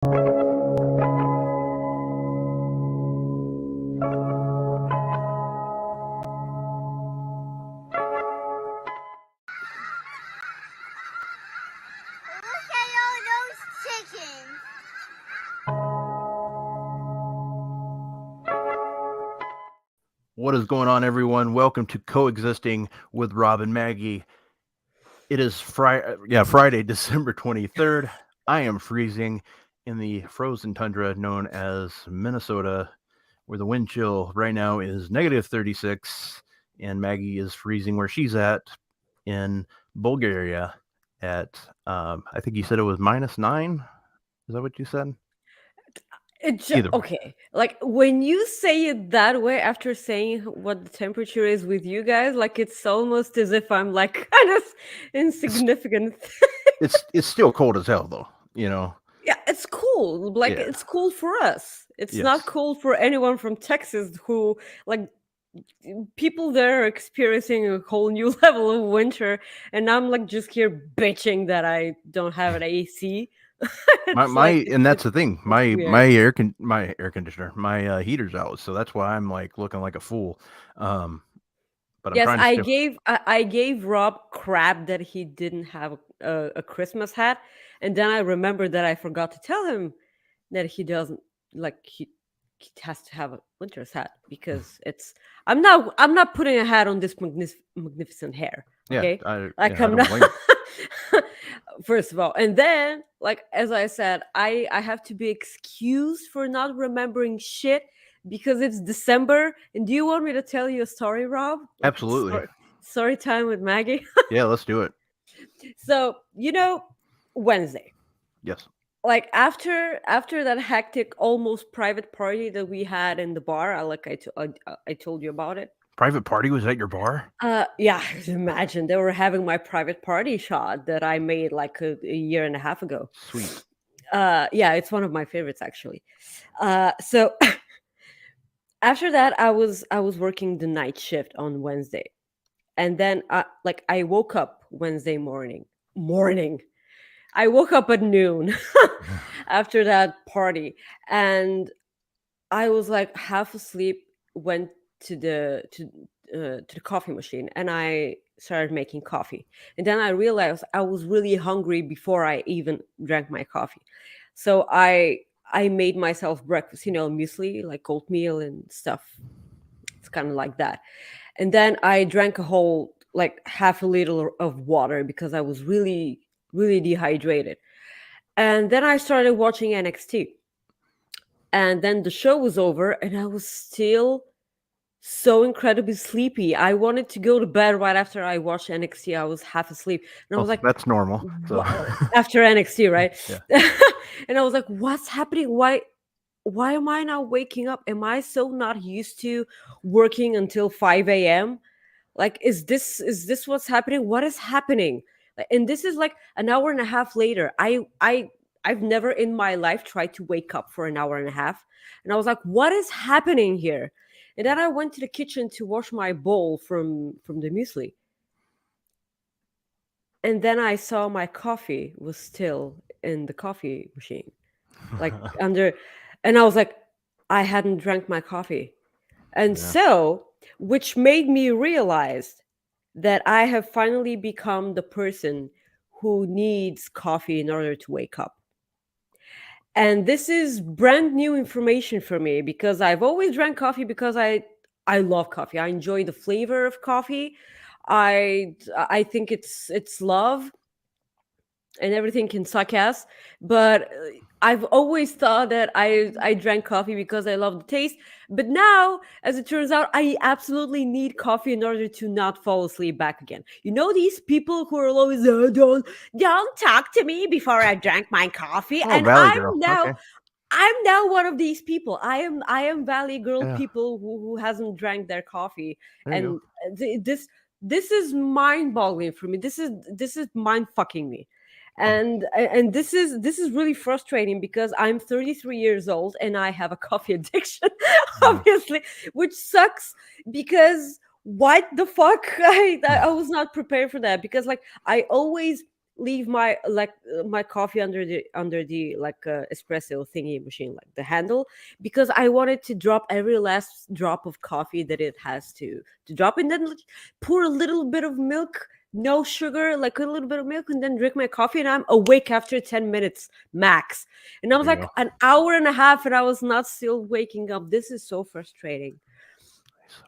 What is going on, everyone? Welcome to Coexisting with Rob and Maggie. It is Friday, December 23rd. I am freezing in the frozen tundra known as Minnesota, where the wind chill right now is negative 36, and Maggie is freezing where she's at in Bulgaria at, I think you said it was -9. Is that what you said? Okay, like when you say it that way after saying what the temperature is with you guys, like it's almost as if I'm like kind of insignificant. It's still cold as hell, though. Yeah, it's cool. Like it's cool for us. It's not cool for anyone from Texas who like people there are experiencing a whole new level of winter, and I'm like just here bitching that I don't have an AC. And that's the thing. My air conditioner, my heater's out, so that's why I'm like looking like a fool. But yes, I gave Rob crap that he didn't have a Christmas hat, and then I remembered that I forgot to tell him that he doesn't he has to have a winter's hat because it's I'm not putting a hat on this magnificent hair. Okay, I'm not. First of all, and then as I said, I have to be excused for not remembering shit because it's December. And do you want me to tell you a story, Rob? Absolutely. Story time with Maggie. Yeah, let's do it. So Wednesday. Yes. Like after that hectic, almost private party that we had in the bar, I told you about it. Private party was at your bar? Yeah, imagine they were having my private party shot that I made like a year and a half ago. Sweet. Yeah, it's one of my favorites actually. So after that, I was working the night shift on Wednesday, and then I woke up Wednesday morning. I woke up at noon after that party, and I was like half asleep. Went to the coffee machine, and I started making coffee. And then I realized I was really hungry before I even drank my coffee. So I made myself breakfast, muesli, like oatmeal and stuff. It's kind of like that. And then I drank a whole half a liter of water because I was really, really dehydrated. And then I started watching NXT. And then the show was over, and I was still so incredibly sleepy. I wanted to go to bed right after I watched NXT. I was half asleep. And I was like, that's normal. So. After NXT, right? Yeah. And I was like, what's happening? Why am I not waking up? Am I so not used to working until 5 a.m.? Like, is this what's happening? What is happening? And this is like an hour and a half later. I've never in my life tried to wake up for an hour and a half. And I was like, what is happening here? And then I went to the kitchen to wash my bowl from the muesli. And then I saw my coffee was still in the coffee machine. And I was like, I hadn't drank my coffee. And so, which made me realize that I have finally become the person who needs coffee in order to wake up. And this is brand new information for me because I've always drank coffee because I love coffee. I enjoy the flavor of coffee. I think it's love, and everything can suck ass. But I've always thought that I drank coffee because I love the taste. But now, as it turns out, I absolutely need coffee in order to not fall asleep back again. These people who are always, don't talk to me before I drank my coffee. And I'm now one of these people. I am Valley Girl people who hasn't drank their coffee. And this is mind-boggling for me. This is mind-fucking me. And this is really frustrating because I'm 33 years old and I have a coffee addiction, obviously, which sucks because what the fuck? I was not prepared for that because I always leave my my coffee under the espresso thingy machine, like the handle, because I wanted to drop every last drop of coffee that it has to drop, and then pour a little bit of milk, no sugar, like a little bit of milk, and then drink my coffee, and I'm awake after 10 minutes max. And I was There you like go. an hour and a half, and I was not still waking up. This is so frustrating.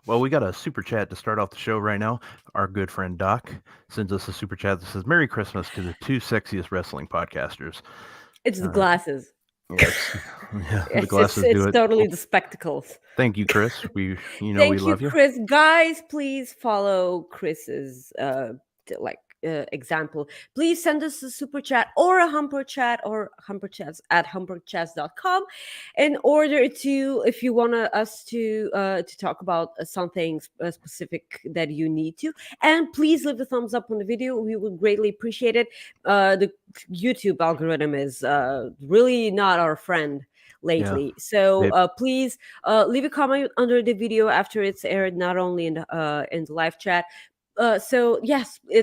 Well, we got a super chat to start off the show right now. Our good friend Doc sends us a super chat that says, "Merry Christmas to the two sexiest wrestling podcasters." It's the Uh, glasses. yes, yeah, the Yes, glasses do it's it. totally Well, the spectacles. thank you, Chris. We Thank you, love you. Chris. Guys, please follow Chris's example. Please send us a super chat or a humper chat or humper chats at humperchats.com in order to, if you want us to talk about something specific that you need to. And please leave a thumbs up on the video. We would greatly appreciate it. The YouTube algorithm is really not our friend Yeah, lately. So they, please leave a comment under the video after it's aired, not only in the live chat. So yes, yeah.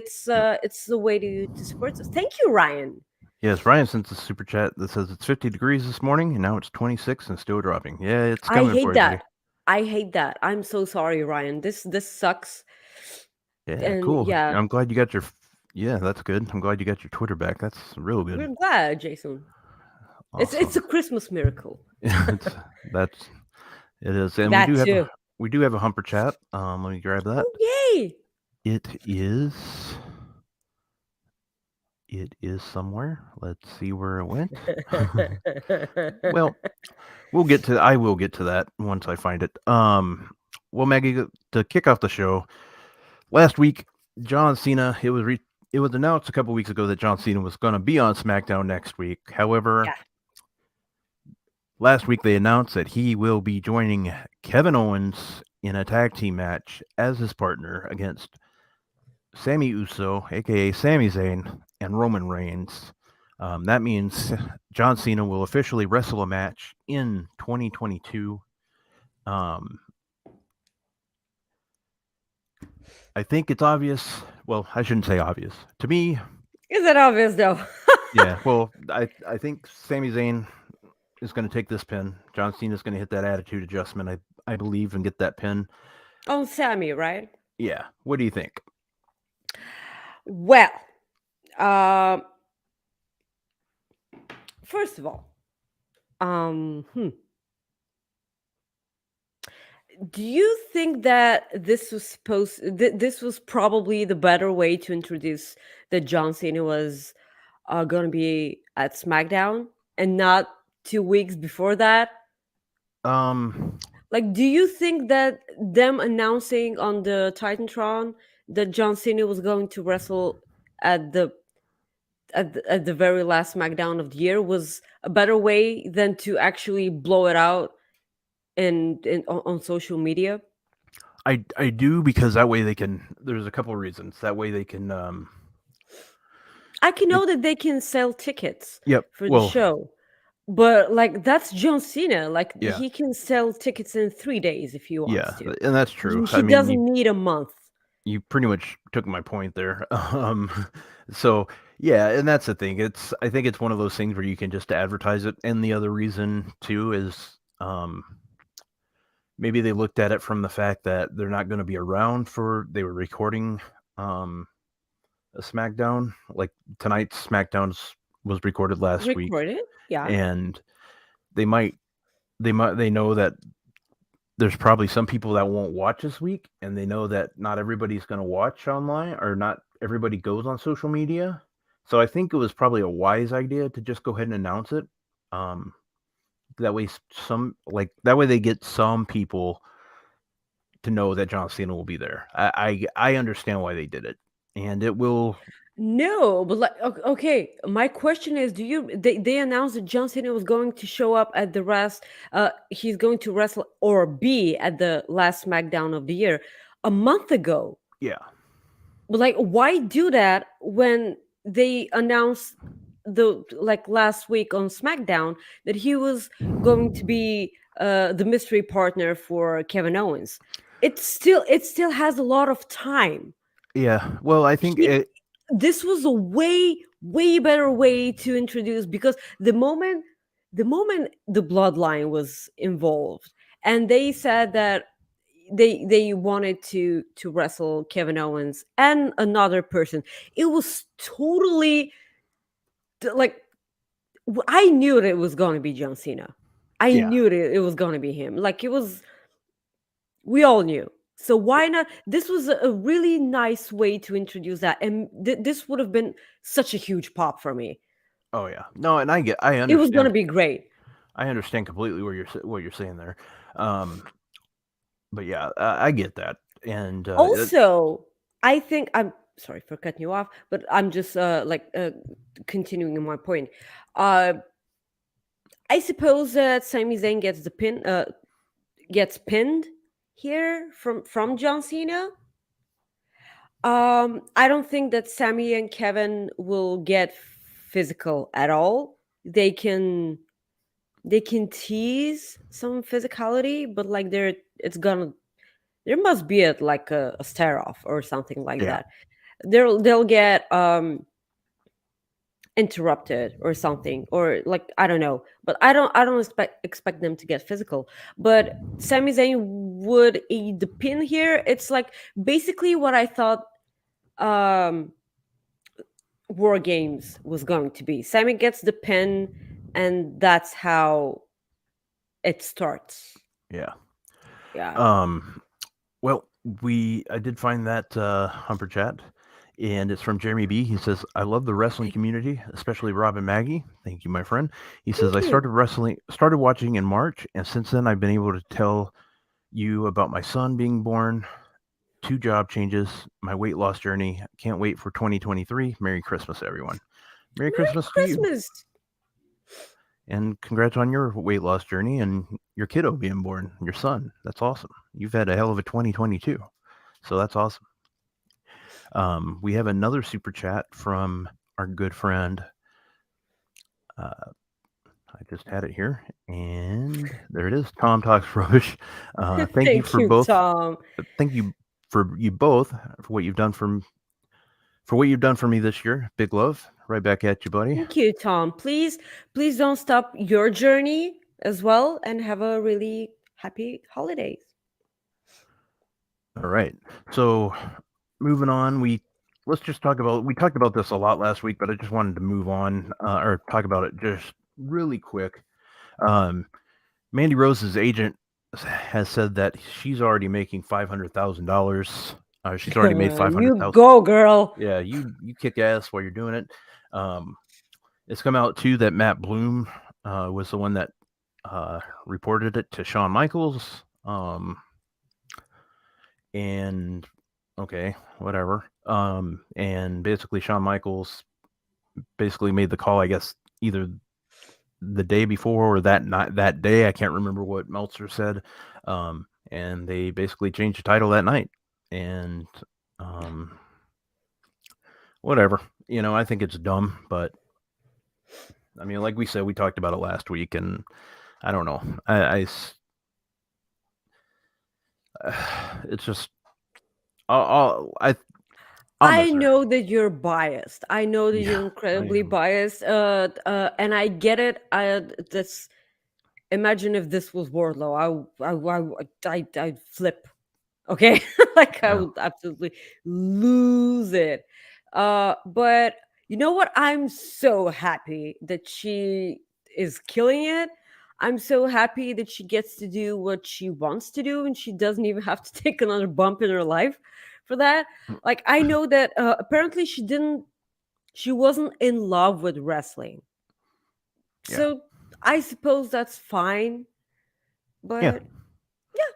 it's the way to support us. Thank you, Ryan. Yes, Ryan sends a super chat that says it's 50 degrees this morning and now it's 26 and still dropping. Yeah, it's I coming hate for you, buddy. that. I hate that. I'm so sorry, Ryan. This sucks. Yeah, And cool. yeah, I'm glad you got your. Yeah, that's good. I'm glad you got your Twitter back. That's real good. we're glad, Jason. It's a Awesome. Christmas miracle. it's that's it is, and That too. we do have a humper chat. Let me grab that. Oh yay! It is somewhere. Let's see where it went. Well, I will get to that once I find it. Well, Maggie, to kick off the show, last week, John Cena. It was announced a couple weeks ago that John Cena was going to be on SmackDown next week. However, Yeah. last week they announced that he will be joining Kevin Owens in a tag team match as his partner against Sammy Uso, aka Sami Zayn, and Roman Reigns. That means John Cena will officially wrestle a match in 2022. Um, I think it's obvious. Well, I shouldn't say obvious. To me, Is it obvious though? yeah. Well, I think Sami Zayn is going to take this pin. John Cena is going to hit that attitude adjustment, I believe, and get that pin. On Sammy, right? Yeah. What do you think? Well, um, first of all, um, hmm, do you think that this was probably the better way to introduce that John Cena was going to be at SmackDown and not 2 weeks before that? Um, Like, do you think that them announcing on the Titantron that John Cena was going to wrestle at at the very last SmackDown of the year was a better way than to actually blow it out in on social media? I do, because that way they can. There's a couple of reasons. That way they can. I can It, know that they can sell tickets yep. for the Well, show, but like that's John Cena. Like yeah, he can sell tickets in 3 days if he wants yeah, to. and that's true. He I mean, doesn't need a month. you pretty much took my point there. So yeah, and that's the thing. I think it's one of those things where you can just advertise it. And the other reason too is maybe they looked at it from the fact that they're not going to be around for. They were recording um, a SmackDown, like tonight's SmackDown's was recorded last week, Recorded, yeah. and they might they know that there's probably some people that won't watch this week, and they know that not everybody's going to watch online, or not everybody goes on social media. So I think it was probably a wise idea to just go ahead and announce it. Um, that way, that way they get some people to know that John Cena will be there. I understand why they did it, and it will. No, but like okay, my question is, they announced that John Cena was going to show up at the rest he's going to wrestle or be at the last SmackDown of the year a month ago. Yeah, But like why do that when they announced the like last week on SmackDown that he was going to be the mystery partner for Kevin Owens? It still has a lot of time. yeah. Well, I think He it. this was a way better way to introduce, because the moment the bloodline was involved, and they said that they wanted to wrestle Kevin Owens and another person, it was totally like, I knew that it was going to be John Cena. I Yeah. knew that it was going to be him. Like, it was, we all knew. So why not? This was a really nice way to introduce that, and this would have been such a huge pop for me. Oh yeah. No, and I It was going to understand. be great. I understand completely what you're saying there. Um, but yeah, I get that. And Also, I think, I'm sorry for cutting you off, but I'm just continuing on my point. Uh, I suppose that Sami Zayn gets pinned here from John Cena. I don't think that Sammy and Kevin will get physical at all. They can tease some physicality, but like, there must be a stare off or something like yeah, that. They'll get interrupted or something, or like, I don't know, but I don't expect them to get physical. But Sami Zayn would eat the pin here. It's like basically what I thought um War Games was going to be. Sammy gets the pin, and that's how it starts. yeah. Yeah. Um, well, I did find that Humper chat, and it's from Jeremy B. He says, "I love the wrestling Thank community, especially Rob and Maggie. Thank you, my friend." He says, "I you. started watching in March, and since then I've been able to tell you about my son being born, two job changes, my weight loss journey. Can't wait for 2023. Merry Christmas, everyone. Merry Merry Christmas to you, Christmas. and congrats on your weight loss journey and your kiddo being born, your son. That's awesome. You've had a hell of a 2022, so that's awesome." We have another super chat from our good friend. Uh, I just had it here, and there it is. Tom talks rubbish. Thank you Thank for you, both. Tom. Thank you for you both for what you've done for what you've done for me this year. Big love, right back at you, buddy. Thank you, Tom. Please don't stop your journey as well, and have a really happy holidays. All right. So moving on, let's just talk about we talked about this a lot last week, but I just wanted to move on or talk about it just really quick. Um, Mandy Rose's agent has said that she's already making $500,000. She's already made You 500,000. go, girl. Yeah, you kick ass while you're doing it. Um, it's come out too that Matt Bloom was the one that reported it to Shawn Michaels. And okay, whatever. And basically Shawn Michaels basically made the call, I guess, either the day before or that night, that day. I can't remember what Meltzer said. And they basically changed the title that night. And um, whatever. I think it's dumb, but I mean, like we said, we talked about it last week, and I don't know. It's just, I I'll I miss her. know that you're biased. I know that Yeah, you're I incredibly am. biased. And I get it. That's Imagine if this was Wardlow. I'd flip. Okay, like, I Yeah, would absolutely lose it. But you know what? I'm so happy that she is killing it. I'm so happy that she gets to do what she wants to do, and she doesn't even have to take another bump in her life for that. Like, I know that apparently she wasn't in love with wrestling, yeah, so I suppose that's fine. yeah. But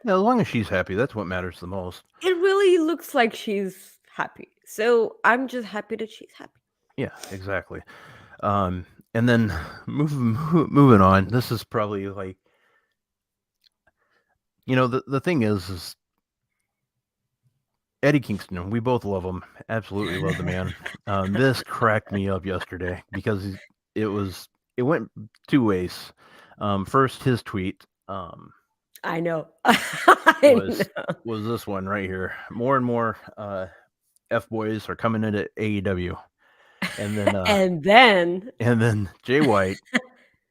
Yeah, as long as she's happy, that's what matters the most. it really looks like she's happy. So I'm just happy that she's happy. Yeah, exactly. Um, and then moving on. This is probably like the thing is Eddie Kingston. We both love him. Absolutely love the man. This cracked me up yesterday because it was it went two ways. First, his tweet I know. I was know. was this one right here. More and more F boys are coming into AEW, and then And then Jay White,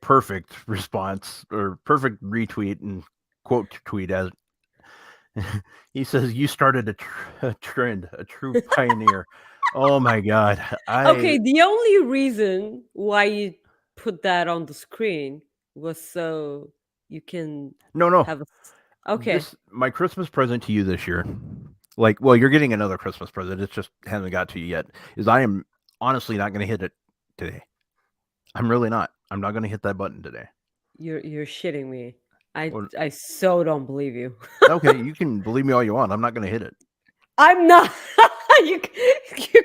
perfect response or perfect retweet and quote tweet as he says, "You started a trend, a true pioneer." Oh my god, okay, the only reason why you put that on the screen was so you can no. have a okay. This my Christmas present to you this year. Like, well, you're getting another Christmas present. It just hasn't got to you yet. Is I am honestly not going to hit it today. I'm really not. I'm not going to hit that button today. You're shitting me. I Well, I so don't believe you. okay, you can believe me all you want. I'm not going to hit it. I'm not. You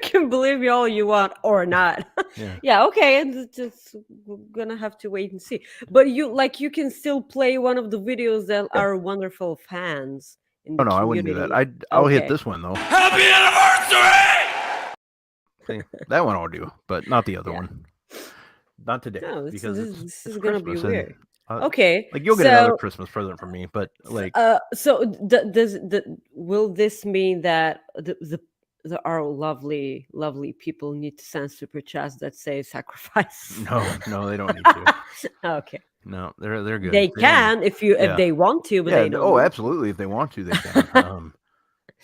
can believe me all you want or not. Yeah. Yeah, okay, and it's just we're gonna have to wait and see. But you can still play one of the videos that Yeah. our wonderful fans in Oh the no, I wouldn't do that. community. I'll hit Okay, this one though. Happy anniversary! See, that one I'll do, but not the other yeah. one. Not today No, because this it's is gonna be Christmas and weird. Okay, like you'll get another Christmas present from me, but like so will this mean that our lovely people need to send super chats that say sacrifice? no, they don't need to. Okay, No, they're good. they They don't need. can if Yeah. they want to, but Yeah. they don't Oh, need. absolutely. If they want to, they can.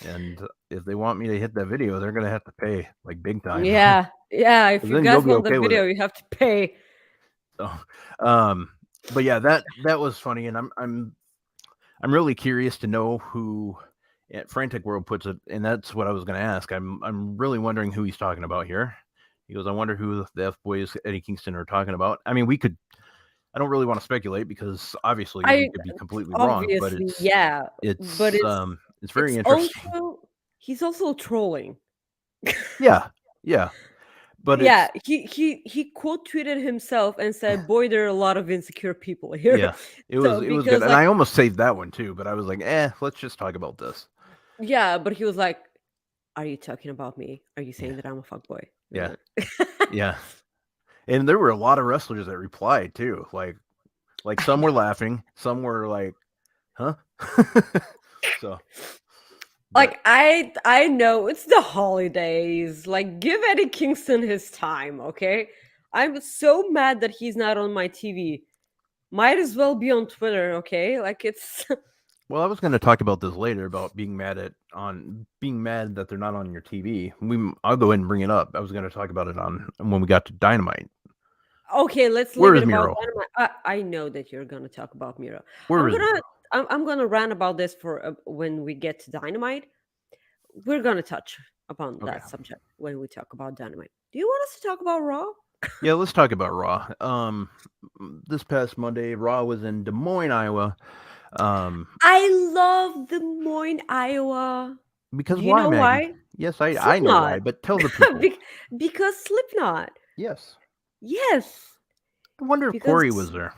And if they want me to hit that video, they're gonna have to pay like big time. Yeah, yeah. If 'Cause you then you'll guys be want the okay with video, it. you have to pay. So, but yeah, that was funny, and I'm really curious to know who Frantic World puts it, and that's what I was gonna ask. I'm really wondering who he's talking about here. He goes, I wonder who the F boys Eddie Kingston are talking about. I mean, we could. I don't really want to speculate because obviously we I could be completely wrong, but obviously, yeah, but it's very it's interesting. also he's also trolling. Yeah, yeah, but Yeah, it's he quote tweeted himself and said, "Boy, there are a lot of insecure people here." yeah, So it was good, because and like I almost saved that one too, but I was like, let's just talk about this. yeah, but he was like, "Are you talking about me? Are you saying Yeah, that I'm a fuckboy?" yeah, yeah, and there were a lot of wrestlers that replied too. Like some were laughing, some were like, huh? So, but Like I know it's the holidays. Like give Eddie Kingston his time, okay? I'm so mad that he's not on my TV. Might as well be on Twitter, okay? Like it's well, I was going to talk about this later about being mad that they're not on your TV. I'll go ahead and bring it up. I was going to talk about it on when we got to Dynamite. okay, let's leave Where it is about Miro? Dynamite. I know that you're gonna talk about Miro. Where I'm is gonna Miro? I'm gonna rant about this for when we get to Dynamite. We're gonna touch upon Okay. that subject when we talk about Dynamite. Do you want us to talk about Raw? Yeah, let's talk about Raw. This past Monday, Raw was in Des Moines, Iowa. I love Des Moines, Iowa. Because Do you why, know Maggie? why? Yes, I know Slipknot. why, but tell the people. Because Slipknot. Yes. Yes. I wonder if Because Corey was there.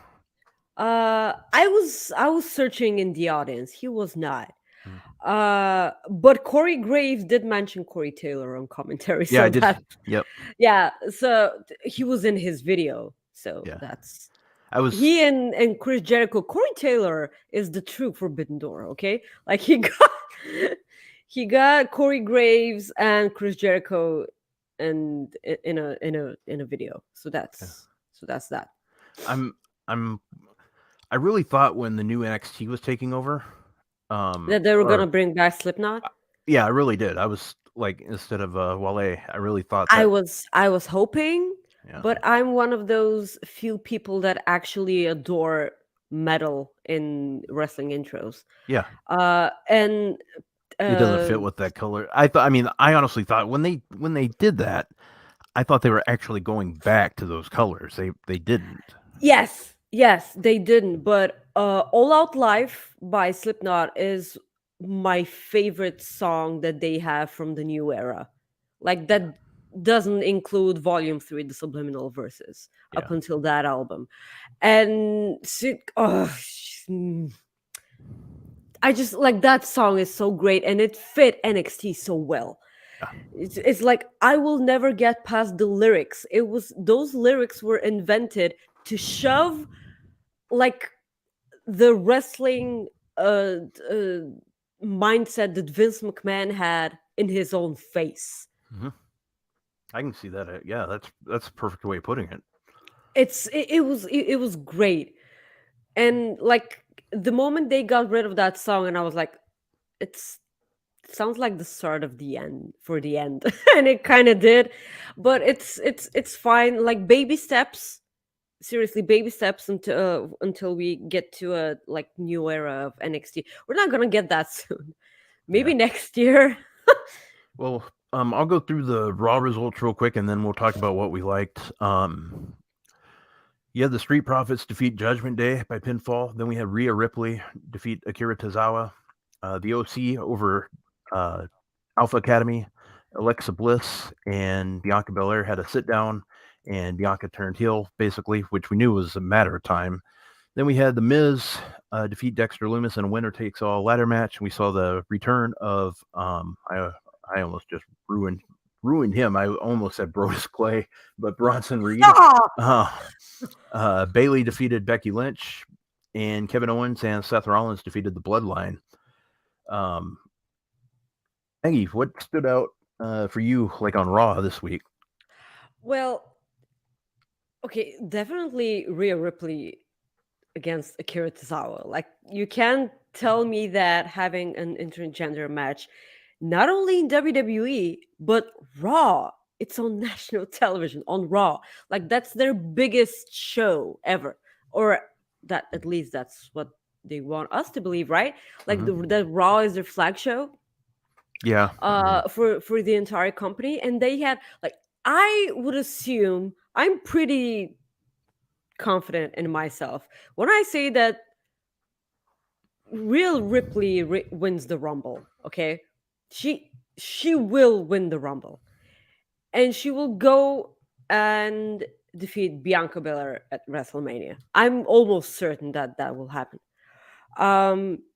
I was searching in the audience. He was not. Hmm. But Corey Graves did mention Corey Taylor on commentary, Yeah, I so did. that Yep. yeah, so he was in his video. So Yeah. that's I was he and Chris Jericho. Corey Taylor is the true Forbidden Door, okay? Like he got he got Corey Graves and Chris Jericho and in a video. So yeah. that's that. I'm I'm I really thought when the new NXT was taking over, That they were gonna or bring back Slipknot. yeah, I really did. I was like instead of Wale, I really thought I that was I was hoping, yeah. but I'm one of those few people that actually adore metal in wrestling intros. Yeah. And It doesn't uh fit with that color. I mean, I honestly thought when they did that, I thought they were actually going back to those colors. They didn't. yes, they didn't, but All Out Life by Slipknot is my favorite song that they have from the new era. Like Yeah. that doesn't include volume 3, the subliminal verses, up Yeah. until that album. And I just like that song is so great and it fit NXT so well. Yeah. It's like I will never get past the lyrics. It was those lyrics were invented to shove like the wrestling uh, uh mindset that Vince McMahon had in his own face. Hmm. I can see that. Yeah, that's a perfect way of putting it. It was great. And like the moment they got rid of that song, and I was like, it's it sounds like the start of the end for the end. And it kind of did, but it's fine. Like baby steps, seriously, baby steps until we get to a like new era of NXT. We're not gonna get that soon. Yeah. Maybe next year. Well, I'll go through the Raw results real quick, and then we'll talk about what we liked. You had the Street Profits defeat Judgment Day by pinfall. Then we had Rhea Ripley defeat Akira Tozawa. The OC over uh, Alpha Academy. Alexa Bliss and Bianca Belair had a sit down, and Bianca turned heel, basically, which we knew was a matter of time. Then we had The Miz defeat Dexter Lumis in a winner takes all ladder match. We saw the return of I almost just ruined him. I almost said Brodus Clay, but Bronson Reed. Ah! Bailey defeated Becky Lynch, and Kevin Owens and Seth Rollins defeated the Bloodline. Um, Maggie, what stood out for you, like on Raw this week? Well, okay, definitely Rhea Ripley against Akira Tozawa. Like you can't tell me that having an intergender match, not only in WWE but Raw, it's on national television on Raw. Like that's their biggest show ever, or that at least that's what they want us to believe, right? Like Mm-hmm. the Raw is their flag show Yeah. for the entire company, and they had like I would assume I'm pretty confident in myself when I say that real Ripley wins the Rumble. Okay, she will win the Rumble, and she will go and defeat Bianca Belair at WrestleMania. I'm almost certain that that will happen.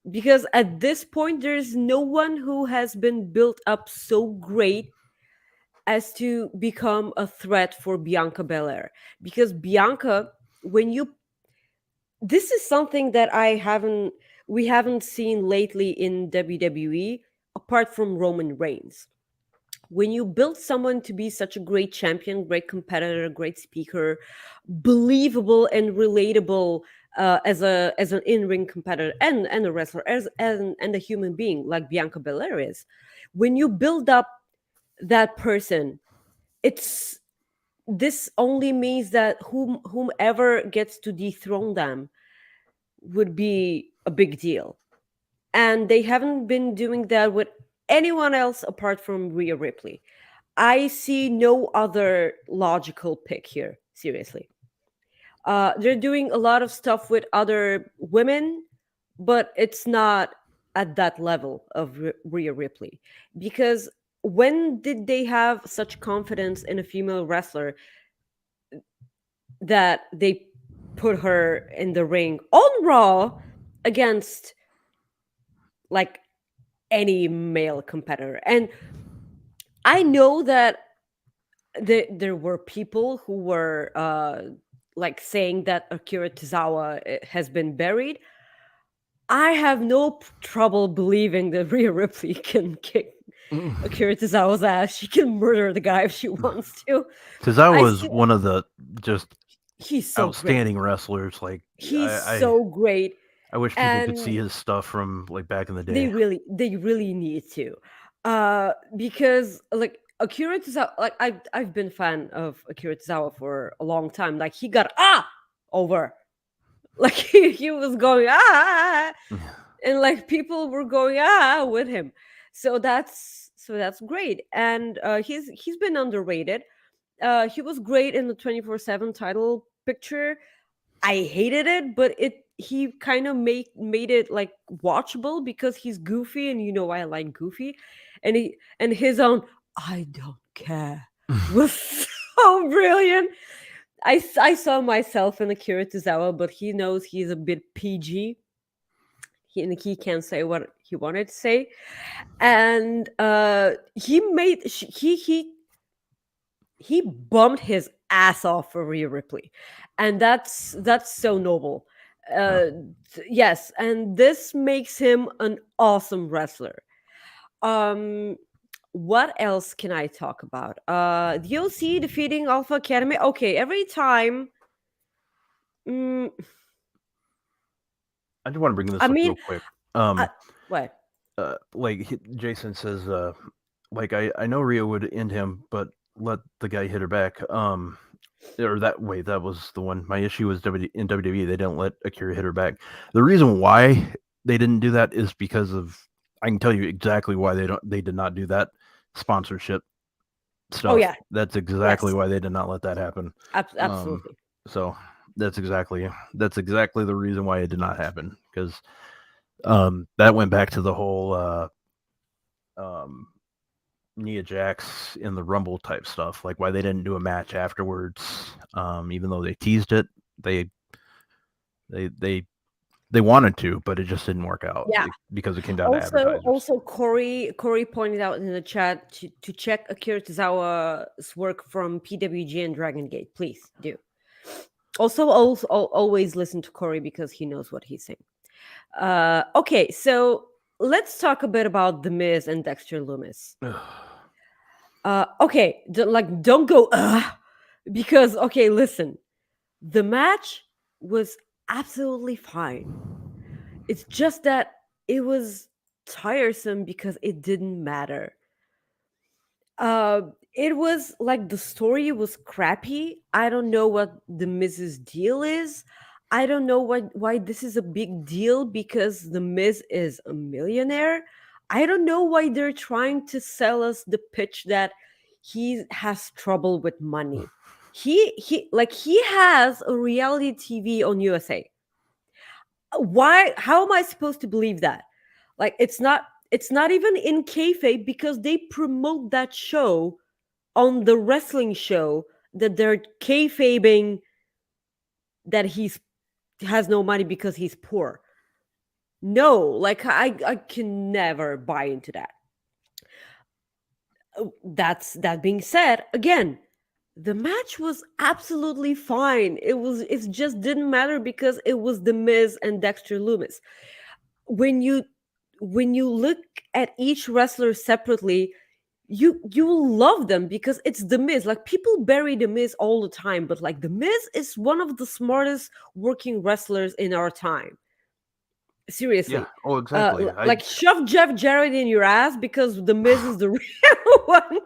Because at this point, there's no one who has been built up so great as to become a threat for Bianca Belair. Because Bianca, when you this is something that we haven't seen lately in WWE apart from Roman Reigns. When you build someone to be such a great champion, great competitor, great speaker, believable and relatable as an in-ring competitor and a wrestler and a human being like Bianca Belair is, when you build up that person, it's this only means that whomever gets to dethrone them would be a big deal. And they haven't been doing that with anyone else apart from Rhea Ripley. I see no other logical pick here, seriously. They're doing a lot of stuff with other women, but it's not at that level of Rhea Ripley. Because when did they have such confidence in a female wrestler that they put her in the ring on Raw against like any male competitor? And I know that there were people who were like saying that Akira Tozawa has been buried. I have no trouble believing that Rhea Ripley can kick Akira Tozawa's ass. She can murder the guy if she wants to. I Tozawa is see, one of the just he's so great. outstanding wrestlers. Like He's I, so great, I wish people could see and his stuff from like back in the they day. really need to, because like Akira Tozawa, like I've been a fan of Akira Tozawa for a long time. Like he got over, like he was going and like people were going with him. So that's great, and he's been underrated. He was great in the 24/7 title picture. I hated it, but it he kind of made it like watchable because he's goofy, and you know I like goofy, and his own I don't care was so brilliant. I saw myself in Akira Tozawa, but he knows he's a bit PG. And he can't say what he wanted to say, and he made he bumped his ass off for Rhea Ripley, and that's so noble. Yeah. Uh, yes, and this makes him an awesome wrestler. Um, What else can I talk about? The OC defeating Alpha Academy. Okay, every time. Mm, I just want to bring I this up mean, real quick. uh, what? Jason says, like I know Rio would end him, but let the guy hit her back. Or that way, that was the one. My issue was in WWE, they didn't let Akira hit her back. The reason why they didn't do that is because of, I can tell you exactly why they did not do that. Sponsorship Oh stuff. yeah, That's exactly yes, why they did not let that happen. Um, absolutely. so that's exactly the reason why it did not happen, because that went back to the whole um, Nia Jax in the Rumble type stuff, like why they didn't do a match afterwards, even though they teased it. They they they they wanted to, but it just didn't work out Yeah. because it came down to Also, advertisers. also Corey pointed out in the chat to check Akira Tozawa's work from PWG and Dragon Gate. Please do. Also, always listen to Corey because he knows what he's saying. Okay, so let's talk a bit about The Miz and Dexter Loomis. Okay, don't go because okay, listen, the match was absolutely fine. It's just that it was tiresome because it didn't matter. Uh, it was like the story was crappy. I don't know what the Miz's deal is. I don't know why this is a big deal because the Miz is a millionaire. I don't know why they're trying to sell us the pitch that he has trouble with money. He has a reality TV on USA. Why? How am I supposed to believe that? Like it's not even in kayfabe because they promote that show on the wrestling show that they're kayfabing that he's has no money because he's poor. No, like I can never buy into that. That being said, again, the match was absolutely fine. It just didn't matter because it was the Miz and Dexter Loomis. When you when you look at each wrestler separately, you will love them because it's the Miz. Like people bury the Miz all the time, but like the Miz is one of the smartest working wrestlers in our time. Yeah. Seriously. Oh, exactly. Like shove Jeff Jarrett in your ass because the Miz is the real Yeah. one.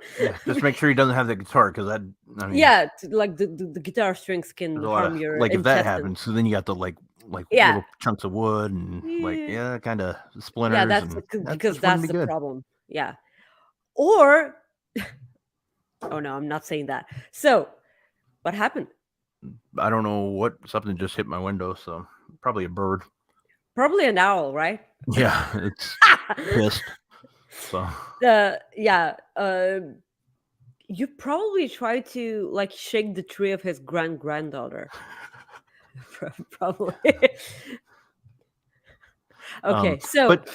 Just make sure he doesn't have the guitar, because that. I mean, Yeah, like the guitar strings can there's a lot of, harm your like, if that intestines. happens, so then you got the like Yeah. little chunks of wood and, like, Yeah, yeah, kind of yeah, splinters, that's and that because just wouldn't that's be the good. problem. Yeah. Or oh no, I'm not saying that. So, what happened? I don't know what, something just hit my window, so probably a bird. Probably an owl, right? Yeah, it's pissed. So The yeah, you probably tried to like shake the tree of his granddaughter. Probably. Okay, so but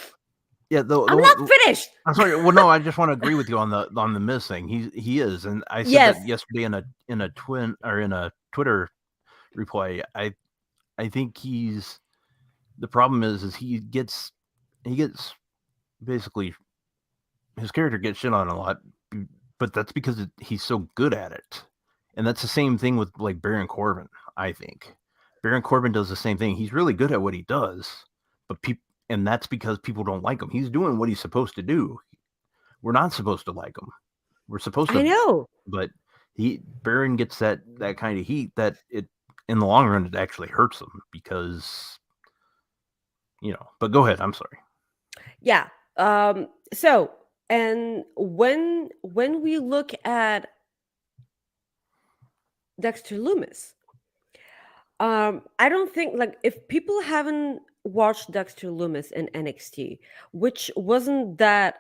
yeah, the I'm one, not finished. I'm sorry. Well, no, I just want to agree with you on the Miz thing. He is, and I said Yes, that yesterday in a twin or in a Twitter reply. I think he's, the problem is he gets basically, his character gets shit on a lot, but that's because he's so good at it. And that's the same thing with like Baron Corbin. I think Baron Corbin does the same thing. He's really good at what he does, but people, and that's because people don't like him. He's doing what he's supposed to do. We're not supposed to like him. We're supposed I to, know. but Baron gets that kind of heat that it, in the long run, it actually hurts him because, But go ahead. I'm sorry. Yeah. So, and when we look at Dexter Loomis, I don't think like if people haven't watched Dexter Loomis in NXT, which wasn't that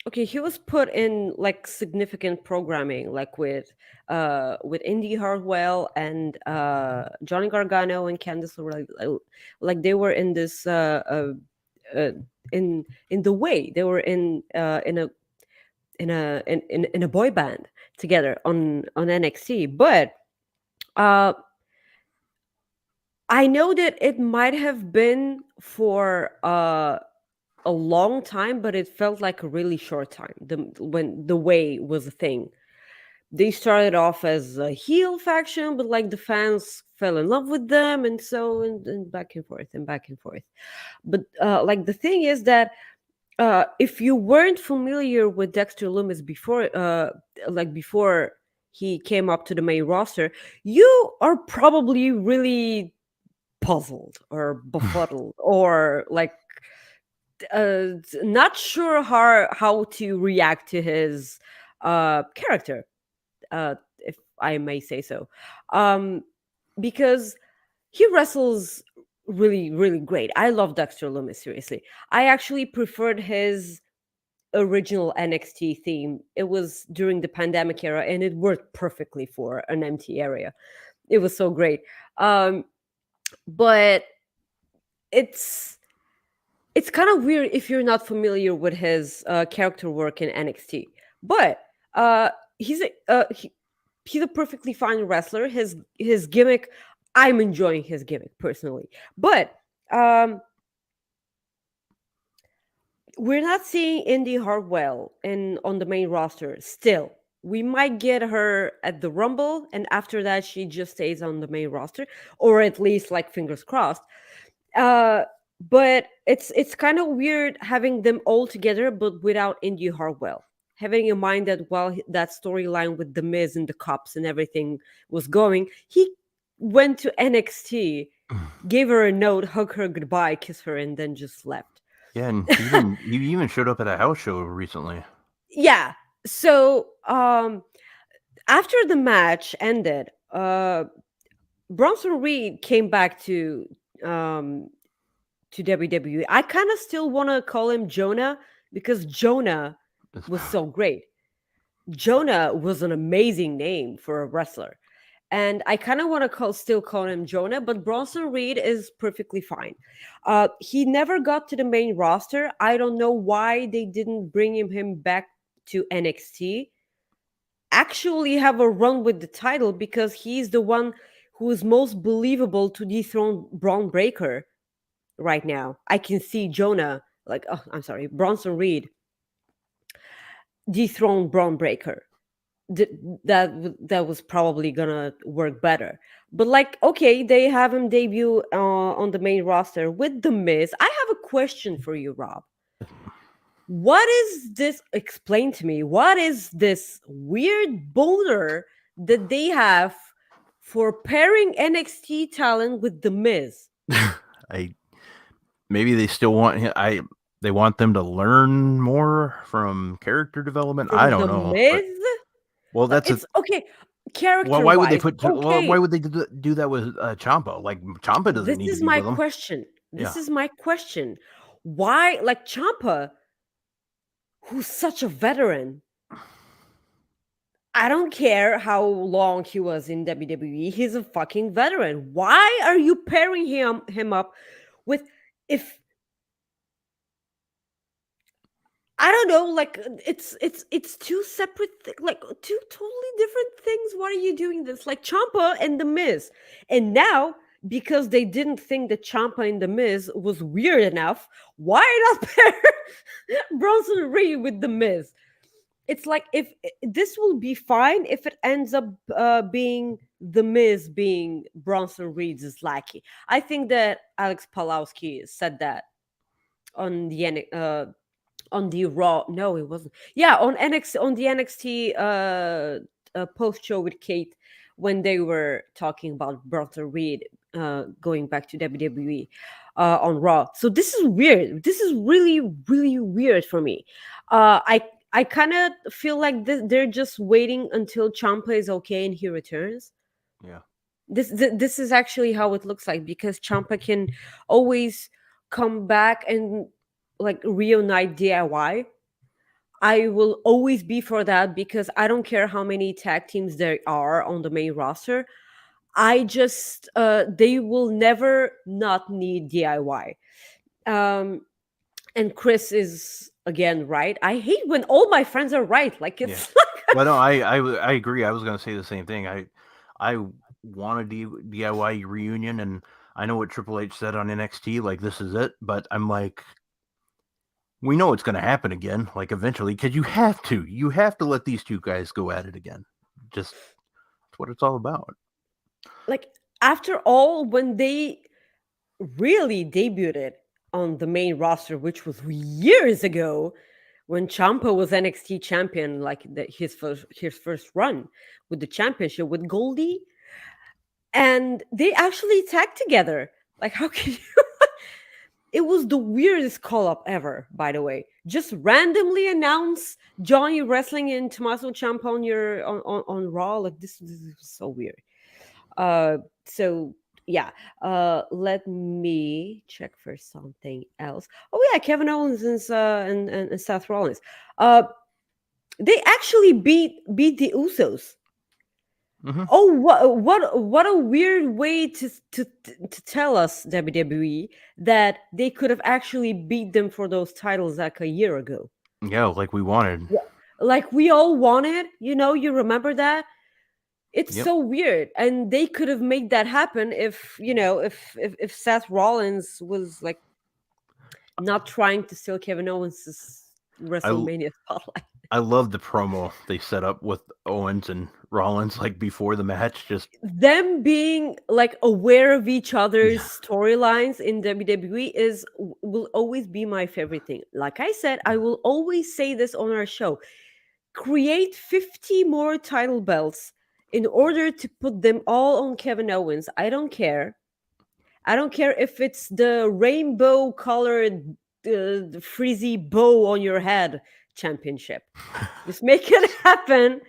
okay, he was put in like significant programming, like with Indy Hartwell and Johnny Gargano and Candice LeRae, like they were in this uh, in the way they were in a boy band together on NXT, but uh, I know that it might have been for a long time, but it felt like a really short time. When the way was a thing, they started off as a heel faction, but like the fans fell in love with them, and so and back and forth and back and forth. But like the thing is that if you weren't familiar with Dexter Loomis before, like before he came up to the main roster, you are probably really puzzled or befuddled or like not sure how to react to his character, if I may say so, um, because he wrestles really great. I love Dexter Loomis. Seriously, I actually preferred his original NXT theme. It was during the pandemic era, and it worked perfectly for an empty area. It was so great. But it's it's kind of weird if you're not familiar with his character work in NXT. But uh, he's a he's a perfectly fine wrestler. His gimmick, I'm enjoying his gimmick personally. But um, we're not seeing Indy Hartwell in on the main roster still. We might get her at the Rumble, and after that, she just stays on the main roster, or at least like fingers crossed. Uh, but it's kind of weird having them all together, but without Indy Hartwell. Having in mind that while that storyline with the Miz and the cops and everything was going, he went to NXT, gave her a note, hugged her goodbye, kissed her, and then just left. Yeah, and he even showed up at a house show recently. Yeah. So after the match ended, Bronson Reed came back um, to WWE. I kind of still want to call him Jonah because Jonah It's- was so great. Jonah was an amazing name for a wrestler. And I kind of want to still call him Jonah, but Bronson Reed is perfectly fine. He never got to the main roster. I don't know why they didn't bring him back to NXT. Actually, have a run with the title because he's the one who is most believable to dethrone Braun Breaker right now. I can see Jonah, like, oh, I'm sorry, Bronson Reed dethrone Braun Breaker. That was probably gonna work better. But like, okay, they have him debut on the main roster with the Miz. I have a question for you, Rob. What is this? Explain to me. What is this weird boner that they have for pairing NXT talent with the Miz? I maybe they still want they want them to learn more from character development. I From don't the know, but Miz? well, Like, that's a it's okay, well. character Why would they wise, put? Well, why okay. would they do that with Champa? Like Champa doesn't This need to is be my with them. question. Yeah, This is my question. Why, like Champa, who's such a veteran? I don't care how long he was in WWE. He's a fucking veteran. Why are you pairing him up with if I don't know, like it's two separate like two totally different things. Why are you doing this? Like Champa and the Miz. And now because they didn't think that Champa and the Miz was weird enough, why not pair Bronson Reed with the Miz? It's like if this will be fine if it ends up being the Miz being Bronson Reed's lackey. I think that Alex Palowski said that on the on the Raw. No, it wasn't. Yeah, on the NXT post show with Kate when they were talking about Bronson Reed going back to WWE on Raw. So this is weird. This is really weird for me. I kind of feel like they're just waiting until Champa is okay and he returns. yeah. This is actually how it looks like because Champa can always come back and like reunite DIY. I will always be for that because I don't care how many tag teams there are on the main roster. I just they will never not need DIY. Um and Chris is again right. I hate when all my friends are right. Like Yeah. it's Well, no, I agree. I was going to say the same thing. I want a DIY reunion, and I know what Triple H said on NXT. Like this is it, but I'm like, we know it's going to happen again, like eventually, because you have to let these two guys go at it again. Just that's what it's all about. Like, after all, when they really debuted on the main roster, which was years ago, when Champa was NXT champion, like his first run with the championship with Goldie, and they actually tagged together. Like, how can you? It was the weirdest call up ever, by the way. Just randomly announce Johnny wrestling and Tommaso Ciampa on on Raw. Like, this is so weird. So yeah, let me check for something else. Oh yeah, Kevin Owens and Seth Rollins. Uh, they actually beat the Usos. Hmm. Oh, what a weird way to tell us, WWE, that they could have actually beat them for those titles like a year ago. Yeah, like we wanted. Yeah. Like we all wanted, you remember that? It's Yep. so weird. And they could have made that happen if, if Seth Rollins was like not trying to steal Kevin Owens' I WrestleMania spotlight. I love the promo they set up with Owens and Rollins like before the match. Just Them being like aware of each other's yeah, storylines in WWE will always be my favorite thing. Like I said, I will always say this on our show. Create 50 more title belts in order to put them all on Kevin Owens. I don't care. I don't care if it's the rainbow colored frizzy bow on your head championship. Just make it happen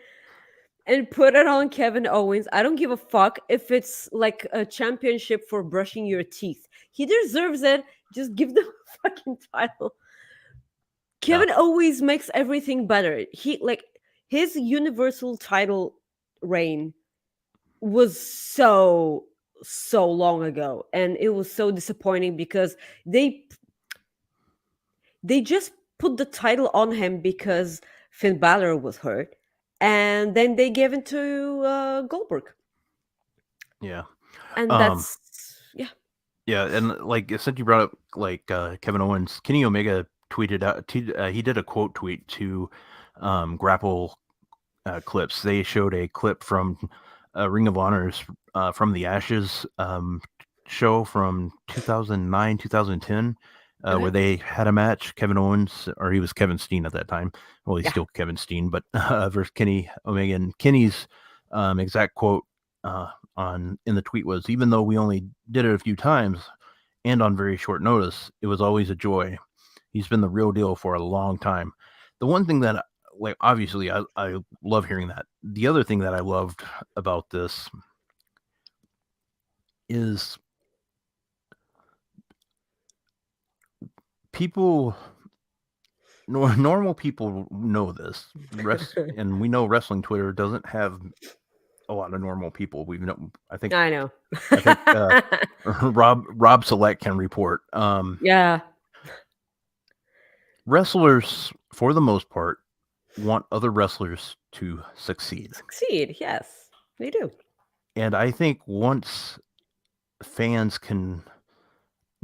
and put it on Kevin Owens. I don't give a fuck if it's like a championship for brushing your teeth. He deserves it. Just give them a fucking title. yeah. Kevin always makes everything better. He like his universal title reign was so long ago, and it was so disappointing because they just put the title on him because Finn Balor was hurt, and then they gave it to Goldberg, Yeah. and Um. that's yeah. Yeah, and like since you brought up like Kevin Owens, Kenny Omega tweeted out. He did a quote tweet to Grapple clips. They showed a clip from Ring of Honor's from the Ashes show from 2009, 2010, where Okay. they had a match. Kevin Owens, or he was Kevin Steen at that time. Well, he's Yeah. still Kevin Steen, but versus Kenny Omega. And Kenny's exact quote on in the tweet was, "Even though we only did it a few times and on very short notice, it was always a joy. He's been the real deal for a long time." The one thing that like obviously I love hearing that. The other thing that I loved about this is people normal people know this. And we know wrestling Twitter doesn't have a lot of normal people. We know I know. I think Rob Select can report. Yeah. Wrestlers for the most part want other wrestlers to succeed. Succeed. Yes, they do. And I think once fans can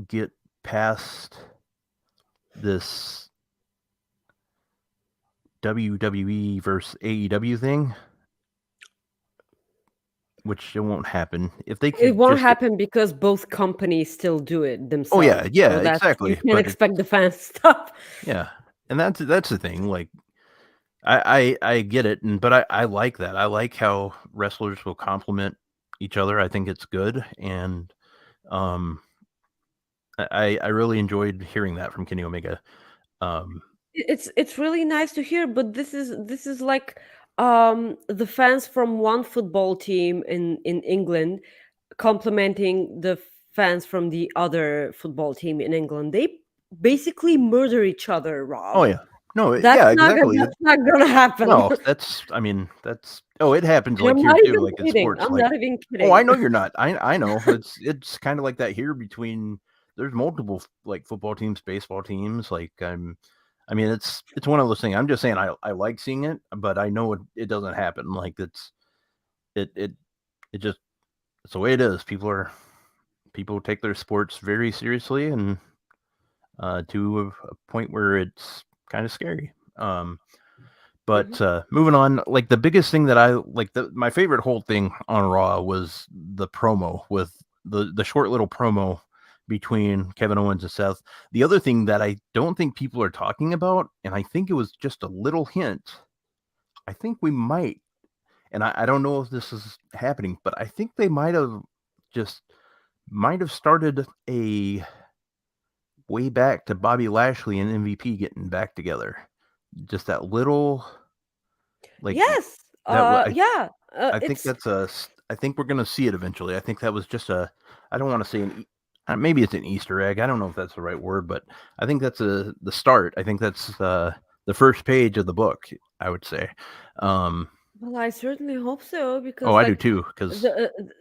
get past this WWE versus AEW thing, which it won't happen, if they It could won't just get, happen because both companies still do it oh yeah, themselves. yeah, So that you exactly. can't But it, expect the fans to stop. yeah, and that's the thing. Like I get it, and but I like that. I like how wrestlers will complement each other. I think it's good, and um, I really enjoyed hearing that from Kenny Omega. Um, It's really nice to hear, but this is like the fans from one football team in England complimenting the fans from the other football team in England. They basically murder each other, oh Rob. yeah, no, That's yeah, not exactly. that's not gonna happen. No, that's I mean, that's oh, it happens And like I'm here not too, even like in kidding. sports, I'm like not even oh, I kidding. know you're not. I know. It's kind of like that here between there's multiple like football teams, baseball teams, like I mean it's one of those things. I'm just saying I like seeing it, but I know it doesn't happen. Like it it it just it's the way it is. People take their sports very seriously and to a point where it's kind of scary. Hmm. But moving on, like the biggest thing that I like, my favorite whole thing on Raw was the promo with the short little promo between Kevin Owens and Seth. The other thing that I don't think people are talking about, and I think it was just a little hint. I think we might, and I don't know if this is happening, but I think they just might have started a way back to Bobby Lashley and MVP getting back together. Just that little like Yes. that. Yeah. I think It's I think we're gonna see it eventually. I think that was just a. I don't want to say maybe it's an Easter egg. I don't know if that's the right word, but I think that's the start. I think that's the first page of the book. I would say. Um, Well, I certainly hope so oh, because, I do like, too. Because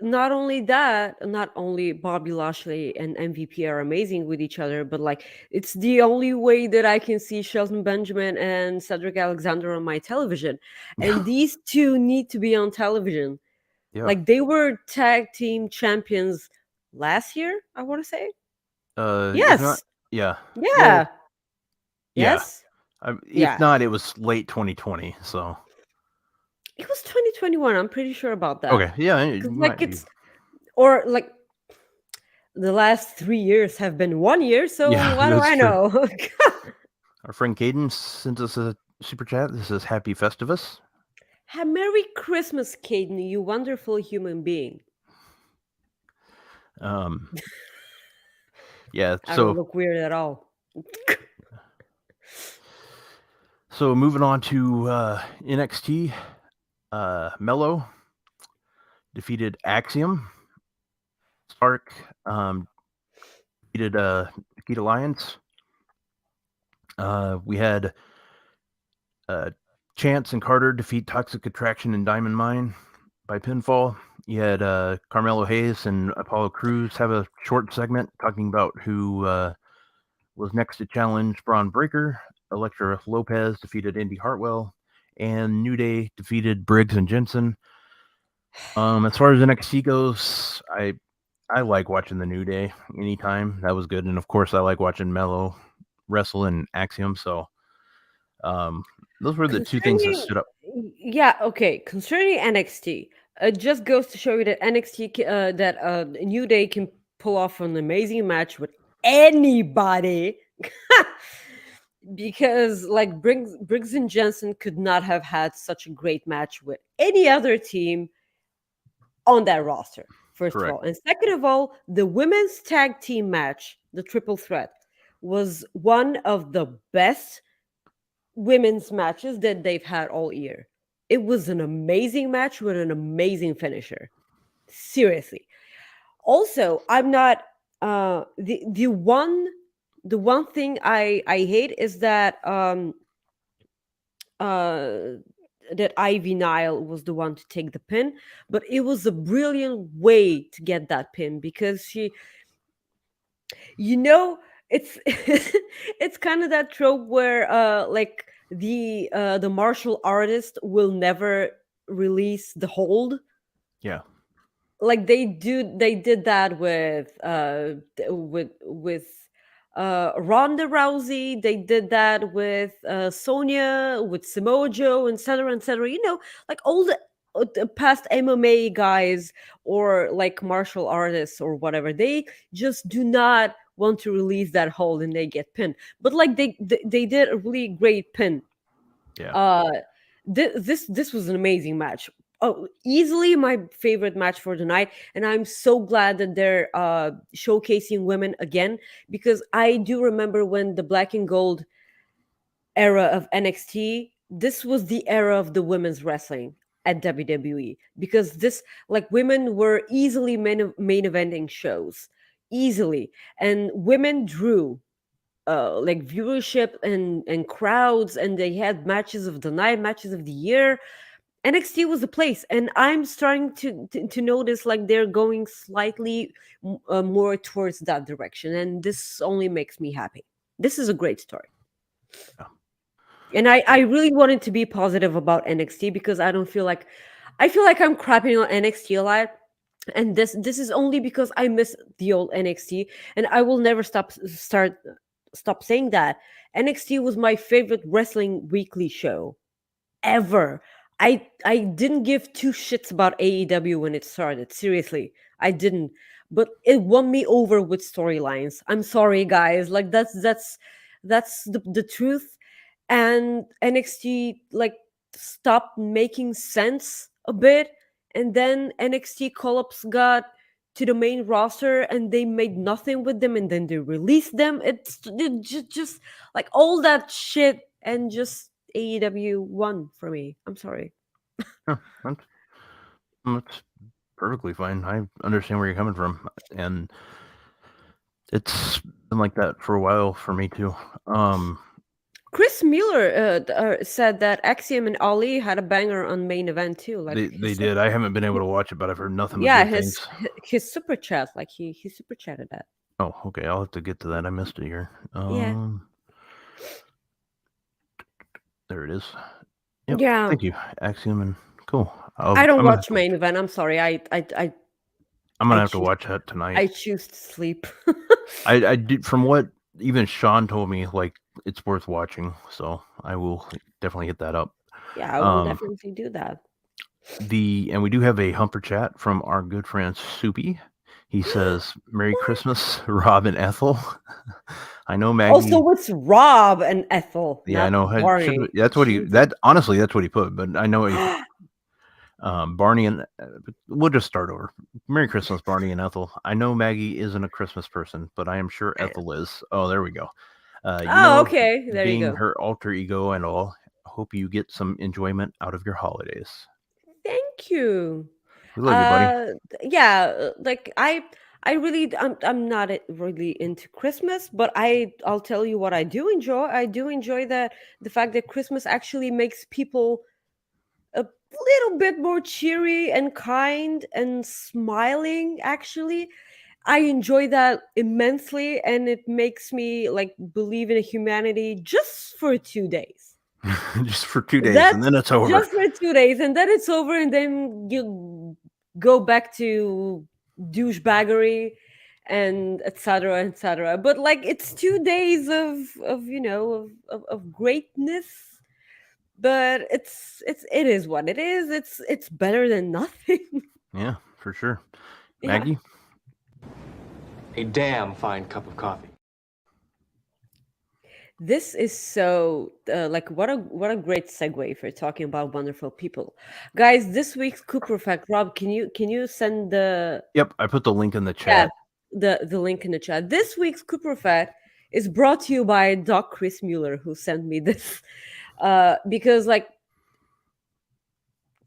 not only that, not only Bobby Lashley and MVP are amazing with each other, but like, it's the only way that I can see Shelton Benjamin and Cedric Alexander on my television, yeah, and these two need to be on television. yeah. Like, they were tag team champions last year, I want to say. If not, Yes. yeah. Well, Yeah. yeah. Yes. If Yeah. not, it was late 2020. So It was 2021. I'm pretty sure about that. okay, yeah, it Because, like, might be. it's, or like, the last 3 years have been 1 year, so Yeah, what do that's I true. know? Our friend Caden sent us a super chat. This is Happy Festivus. Merry Christmas, Caden, you wonderful human being. Um, yeah. I don't look weird at all. So moving on to NXT, Mello defeated Axiom. Stark defeated Nikita Lyons. We had uh, Chance and Carter defeat Toxic Attraction and Diamond Mine by pinfall. You had Carmelo Hayes and Apollo Crews have a short segment talking about who was next to challenge Braun Breaker. Elektra Lopez defeated Indy Hartwell, and New Day defeated Briggs and Jensen. As far as NXT goes, I like watching the New Day anytime. That was good, and of course, I like watching Mello wrestle and Axiom. So, um, those were the two things that Concerning, stood up. yeah, okay. Concerning NXT, it just goes to show you that that New Day can pull off an amazing match with anybody. Because, like, Briggs and Jensen could not have had such a great match with any other team on that roster, first of Correct. all. And second of all, the women's tag team match, the triple threat, was one of the best women's matches that they've had all year. It was an amazing match with an amazing finisher. Seriously. Also, I'm not the one thing I hate is uh that Ivy Nile was the one to take the pin, but it was a brilliant way to get that pin because she, you know, it's it's kind of that trope where like the martial artist will never release the hold. Yeah. Like they did that with Ronda Rousey. They did that with Sonya, with Samoa Joe, etc., etc. You know, like all the past MMA guys or like martial artists or whatever. They just do not want to release that hold and they get pinned. But like they did a really great pin. Yeah. uh this was an amazing match. Oh, easily my favorite match for the night, and I'm so glad that they're showcasing women again, because I do remember when the black and gold era of NXT, this was the era of the women's wrestling at WWE, because this, like, women were easily main eventing shows, easily, and women drew like viewership and crowds, and they had matches of the night, matches of the year. NXT was the place, and I'm starting to notice like they're going slightly more towards that direction, and this only makes me happy. This is a great story, Yeah. and I really wanted to be positive about NXT because I feel like I'm crapping on NXT a lot, and this is only because I miss the old NXT, and I will never stop saying that. NXT was my favorite wrestling weekly show ever. I didn't give two shits about AEW when it started. Seriously, I didn't. But it won me over with storylines. I'm sorry, guys. Like that's the truth. And NXT like stopped making sense a bit, and then NXT call-ups got to the main roster and they made nothing with them, and then they released them. Just like all that shit, and just AEW won for me. I'm sorry. Huh, that's perfectly fine. I understand where you're coming from, and it's been like that for a while for me too. Um, Chris Mueller said that Axiom and Ali had a banger on main event too. Like they did. I haven't been able to watch it, but I've heard nothing but yeah, good things. his super chat, like he super chatted that. Oh, okay. I'll have to get to that. I missed it here. Yeah, There it is. Yep. yeah. Thank you, Axiom, and cool. I don't I'm gonna have watch to watch main it. event. I'm sorry. I'm I gonna have to choose watch that tonight. I choose to sleep. I did from what even Sean told me, like it's worth watching. So I will definitely hit that up. Yeah, I will Um, definitely do that. and we do have a humper chat from our good friend Soupy. He says, "Merry What? Christmas, Rob and Ethel." I know Also, Maggie. it's Rob and Ethel, Yeah, I not know. It should Barney. that's what he Jesus. that honestly that's what he put. But I know he Barney and we'll just start over. Merry Christmas, Barney and Ethel. I know Maggie isn't a Christmas person, but I am sure Ethel is. Oh, there we go. Oh, okay. There you Being go. her alter ego and all. Hope you get some enjoyment out of your holidays. Thank you. We love you, buddy. Yeah, like I really I'm not really into Christmas, but I'll tell you what I do enjoy. I do enjoy that the fact that Christmas actually makes people a little bit more cheery and kind and smiling actually. I enjoy that immensely, and it makes me like believe in humanity just for 2 days. Just for 2 days, and That's then it's over. just for 2 days, and then it's over, and then you go back to douchebaggery and etc etc. But like it's 2 days of of greatness. But it is what it is. It's better than nothing. Yeah, for sure. Yeah. Maggie? A damn fine cup of coffee. This is so like what a great segue for talking about wonderful people, guys. This week's Cooper Effect. Rob, can you send the Yep, I put the link in the yeah chat. the link in the chat? This week's Cooper Effect is brought to you by Doc Chris Mueller, who sent me this because like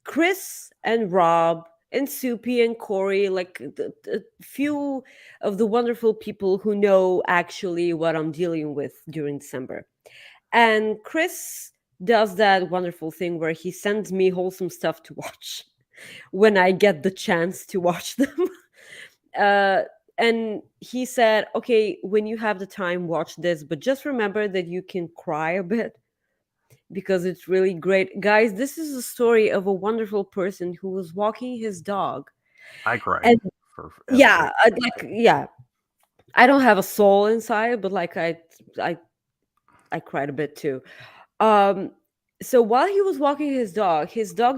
Chris and Rob and Soupy and Corey, like the few of the wonderful people who know actually what I'm dealing with during December. And Chris does that wonderful thing where he sends me wholesome stuff to watch when I get the chance to watch them. uh, and he said, okay, when you have the time, watch this, but just remember that you can cry a bit because it's really great. Guys, this is a story of a wonderful person who was walking his dog. I cried And for Ethel. yeah, yeah, I don't have a soul inside, but like I cried a bit too. Um, so while he was walking his dog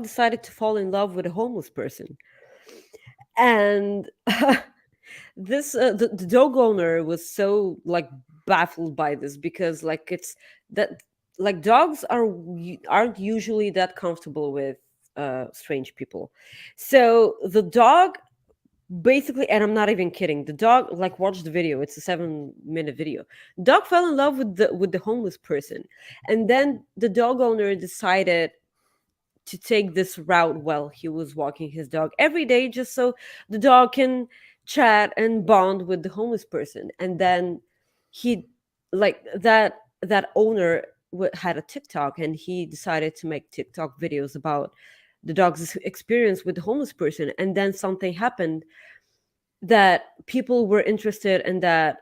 decided to fall in love with a homeless person, and the dog owner was so like baffled by this because like it's that like dogs aren't usually that comfortable with strange people. So the dog basically, and I'm not even kidding, the dog like watched the video. It's a 7-minute video. Dog fell in love with the homeless person, and then the dog owner decided to take this route while he was walking his dog every day, just so the dog can chat and bond with the homeless person. And then he like that owner had a TikTok, and he decided to make TikTok videos about the dog's experience with the homeless person. And then something happened that people were interested in that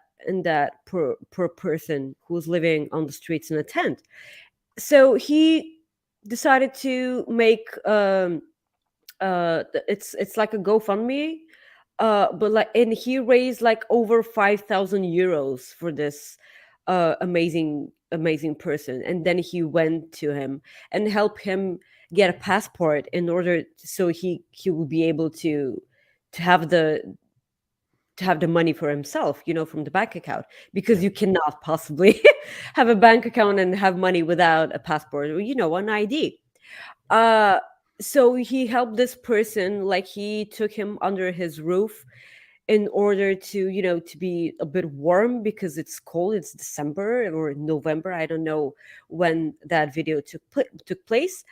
per person who was living on the streets in a tent. So he decided to make it's like a GoFundMe, but like, and he raised like over 5,000 euros for this amazing person, and then he went to him and helped him get a passport in order so he will be able to have the money for himself, from the bank account, because Yeah. you cannot possibly have a bank account and have money without a passport or an ID. uh so he helped this person, like he took him under his roof in order to to be a bit warm, because it's cold, it's December or November, I don't know when that video took place.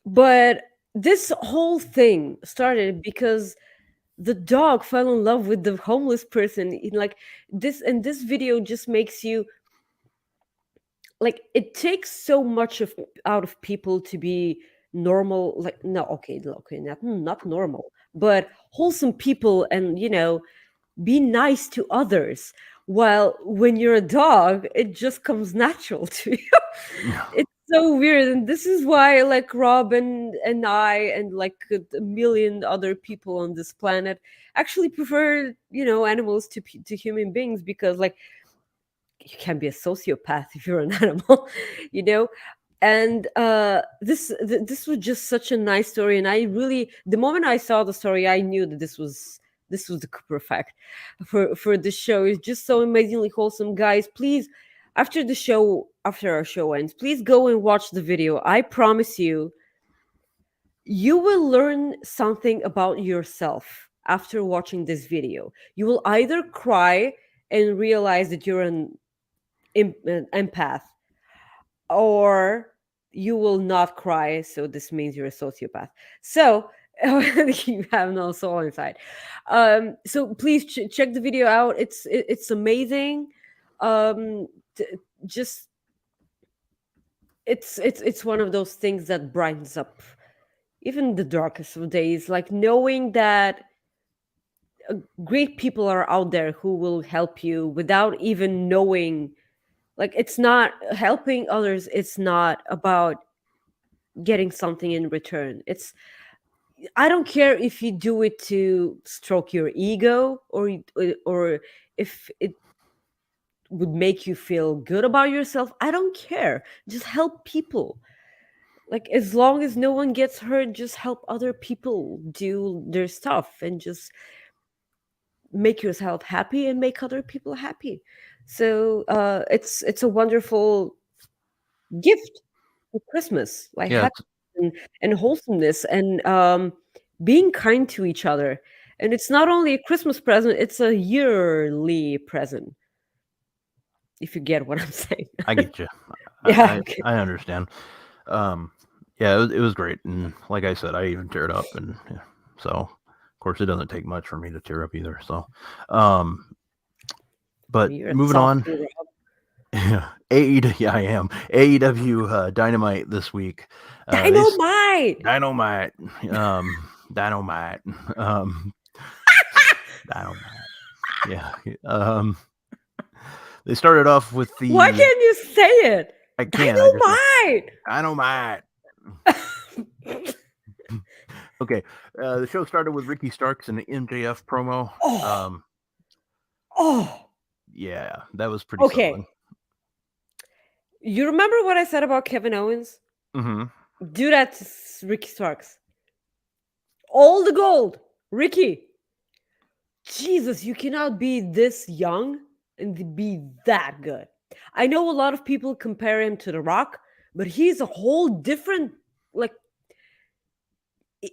But this whole thing started because the dog fell in love with the homeless person. Like this, and this video just makes you, like, it takes so much of out of people to be normal, like, no, okay, not normal, but wholesome people, and be nice to others. While when you're a dog, it just comes natural to you. It's so weird, and this is why, like, Rob and I and like a million other people on this planet actually prefer animals to human beings, because, like, you can be a sociopath if you're an animal, you know and this was just such a nice story, and I really, the moment I saw the story, I knew that this was the Cooper effect for the show. It's just so amazingly wholesome. Guys, please, after our show ends, please go and watch the video. I promise you will learn something about yourself after watching this video. You will either cry and realize that you're an empath, or you will not cry, so this means you're a sociopath. So you have no soul inside. So please check the video out. It's amazing. T- just it's one of those things that brightens up even the darkest of days, like knowing that great people are out there who will help you without even knowing. Like, it's not helping others, it's not about getting something in return. I don't care if you do it to stroke your ego, or if it would make you feel good about yourself. I don't care. Just help people. Like, as long as no one gets hurt, just help other people do their stuff, and just make yourself happy and make other people happy. So it's a wonderful gift for Christmas, like Yeah. happiness and wholesomeness, and being kind to each other. And it's not only a Christmas present; it's a yearly present. If you get what I'm saying. I get you. Yeah. I, Okay. I understand. Um, yeah, it was great, and like I said, I even teared up, and yeah, so of course it doesn't take much for me to tear up either. So, um, but You're a moving on, softie, Rob. yeah, AEW, yeah, I am AEW Dynamite this week. Dynamite. Dynamite, Dynamite, um, Dynamite. Yeah, they started off with the. Why can't you say it? I can't. I just Dynamite. Dynamite. Okay, the show started with Ricky Starks and the MJF promo. Oh. Oh. Yeah, that was pretty Okay. solid. You remember what I said about Kevin Owens? Mm-hmm. Do that to Ricky Starks. All the gold. Ricky. Jesus, you cannot be this young and be that good. I know a lot of people compare him to The Rock, but he's a whole different, like,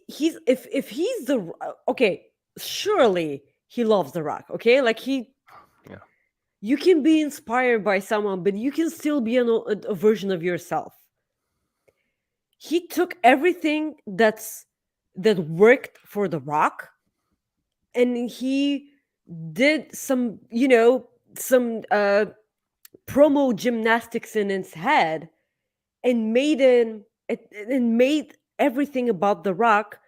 he's if he's the okay, surely he loves The Rock, okay? Like, Yeah. you can be inspired by someone, but you can still be a version of yourself. He took everything that worked for The Rock, and he did some promo gymnastics in his head, and made everything about The Rock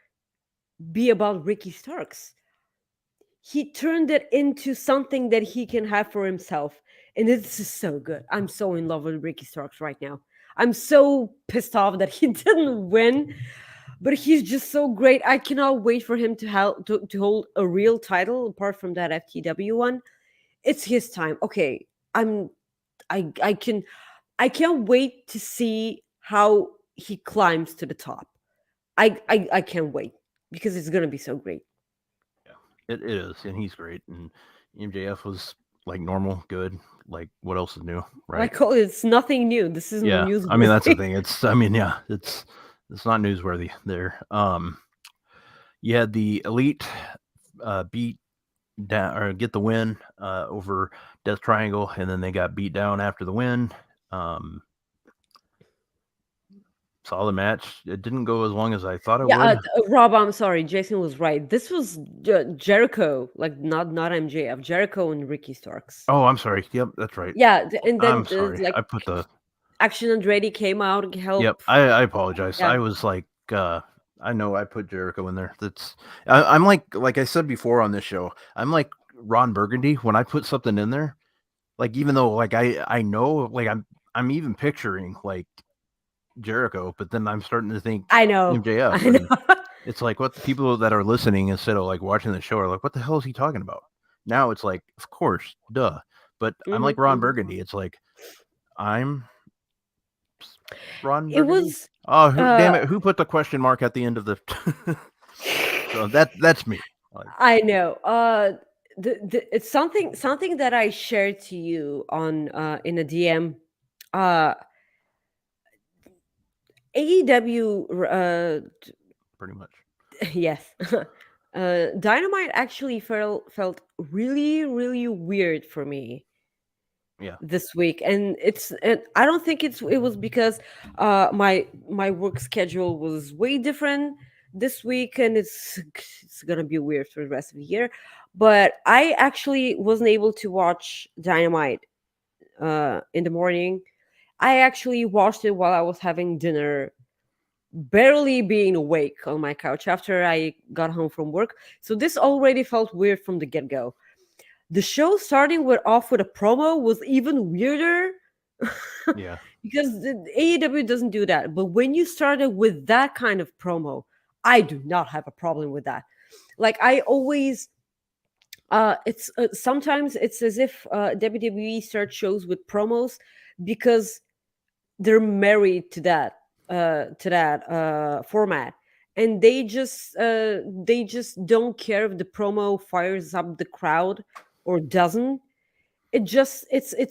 be about Ricky Starks. He turned it into something that he can have for himself, and this is so good. I'm so in love with Ricky Starks right now. I'm so pissed off that he didn't win, but he's just so great. I cannot wait for him to hold a real title apart from that FTW one. It's his time. Okay, I can I can't wait to see how he climbs to the top. I can't wait because it's gonna be so great. Yeah, it is, and he's great. And MJF was like normal, good. Like what else is new, right? Like, oh, it's nothing new. This isn't Yeah, I mean that's the newsworthy. thing. I mean, yeah, it's not newsworthy there. You had the Elite beat down or get the win over Death Triangle, and then they got beat down after the win. Um, Solid match. It didn't go as long as I thought it Yeah, would. Rob, I'm sorry. Jason was right. This was Jericho, like not MJF. Jericho and Ricky Starks. Oh, I'm sorry. Yep, that's right. Yeah, and I'm then sorry. like I put the. Action Andretti came out and Yep, help. I apologize. Yeah, I was like, I know I put Jericho in there. I'm like I said before on this show. I'm like Ron Burgundy when I put something in there. Like even though like I know like I'm even picturing like Jericho, but then I'm starting to think I know. MJF, I and know. it's like what the people that are listening instead of like watching the show are like, what the hell is he talking about? Now it's like, of course, duh. But I'm hmm like Ron hmm Burgundy. It's like I'm Ron It Burgundy. was. Oh, who, Uh, damn it! Who put the question mark at the end of the? So that's me. Like, I know. It's something that I shared to you on in a DM. Uh, AEW. pretty much. Yes. Dynamite actually felt really really weird for me Yeah, this week, and I don't think it was because my work schedule was way different this week, and it's gonna be weird for the rest of the year. But I actually wasn't able to watch Dynamite in the morning. I actually watched it while I was having dinner, barely being awake on my couch after I got home from work. So this already felt weird from the get go. The show starting off with a promo was even weirder yeah, because the AEW doesn't do that. But when you started with that kind of promo, I do not have a problem with that. Like I always, it's sometimes it's as if WWE starts shows with promos because they're married to that format, and they just don't care if the promo fires up the crowd or doesn't. It's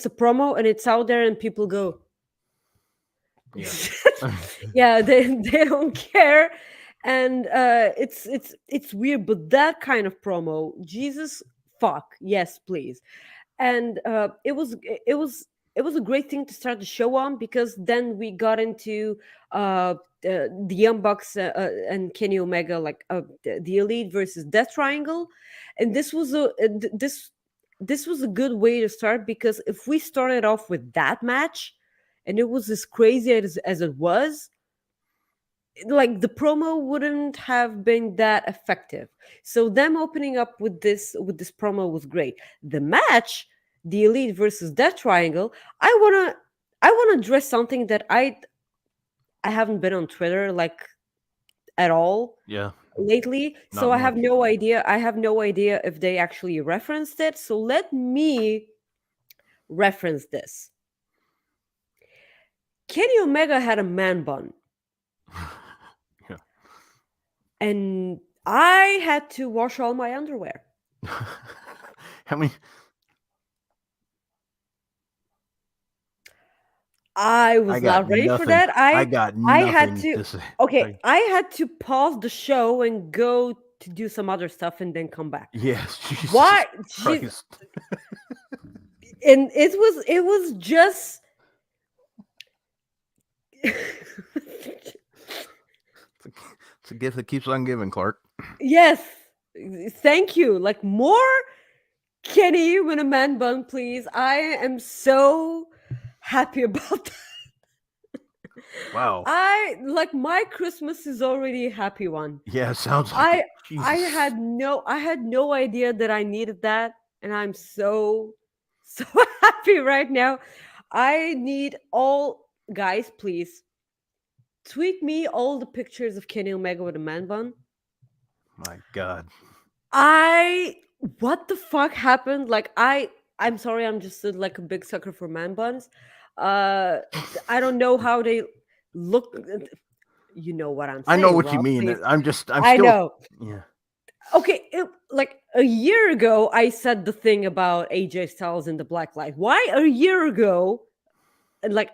a promo and it's out there and people go yeah. yeah, they don't care. And it's weird, but that kind of promo, Jesus fuck yes please. And it was a great thing to start the show on, because then we got into the Young Bucks and Kenny Omega, like the Elite versus Death Triangle. And this was a good way to start, because if we started off with that match and it was as crazy as it was, like the promo wouldn't have been that effective. So them opening up with this promo was great. The match, the Elite versus Death Triangle, I wanna address something that I haven't been on Twitter like at all Yeah, lately. So not I have much. no idea. I have no idea if they actually referenced it. So let me reference this. Kenny Omega had a man bun, Yeah. and I had to wash all my underwear. How many? I I was got not ready for nothing. that. I got I had nothing to to say. Okay, I had to pause the show and go to do some other stuff and then come back. Yes, Jesus Why? Christ. And it was just It's a gift that keeps on giving, Clark. yes. Thank you. Like more Kenny with a man bun, please. I am so happy about that. Wow. I like my Christmas is already a happy one. Yeah, sounds like it. I Jesus. I had no idea that I needed that, and I'm so so happy right now. I need all guys, please tweet me all the pictures of Kenny Omega with a man bun. My God. I What the fuck happened? Like I'm sorry, I'm just like a big sucker for man buns. Uh, I don't know how they look. You know what I'm I know saying, what you Rob? mean. Please. I'm I still, know. yeah. Okay, like a year ago, I said the thing about AJ Styles in the black light. Why a year ago? And like,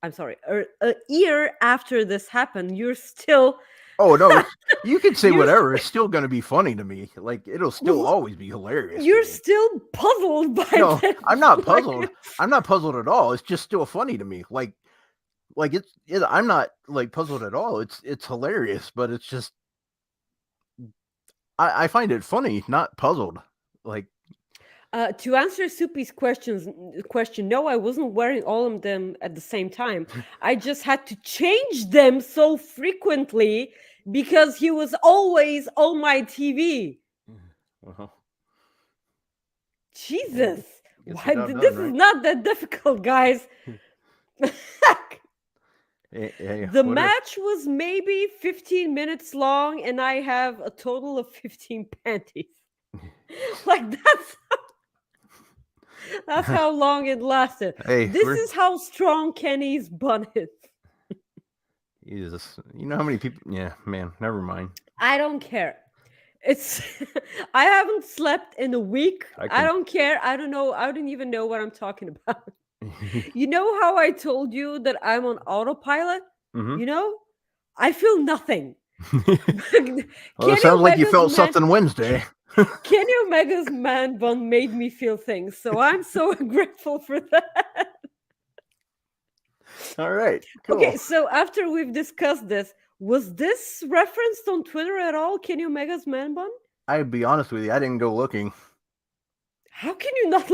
I'm sorry, a year after this happened, you're still, Oh no, you can say you're, whatever. It's still gonna be funny to me. Like it'll still always be hilarious to you're me. still puzzled by No, this. I'm not Like, puzzled. I'm not puzzled at all. It's just still funny to me. I'm not like puzzled at all. It's hilarious, but it's just I find it funny, not puzzled. Like to answer Soupy's question, no, I wasn't wearing all of them at the same time. I just had to change them so frequently because he was always on my TV. well, Jesus, gets the why? job This done, is right? not that difficult, guys. Hey, The whatever. match was maybe 15 minutes long, and I have a total of 15 panties. Like that's how long it lasted. Hey, This is how strong Kenny's bun is. Jesus, you know how many people? Yeah, man, never mind. I don't care. It's I haven't slept in a week. I I can. don't care. I don't know. I don't even know what I'm talking about. You know how I told you that I'm on autopilot? Mm-hmm. You know? I feel nothing. Well, it Kenny sounds like you Omega's felt man something Wednesday. Kenny Omega's man bun made me feel things, so I'm so grateful for that. All right, cool. Okay, so after we've discussed this, was this referenced on Twitter at all? Kenny Omega's man bun? I'd be honest with you, I didn't go looking. How can you not?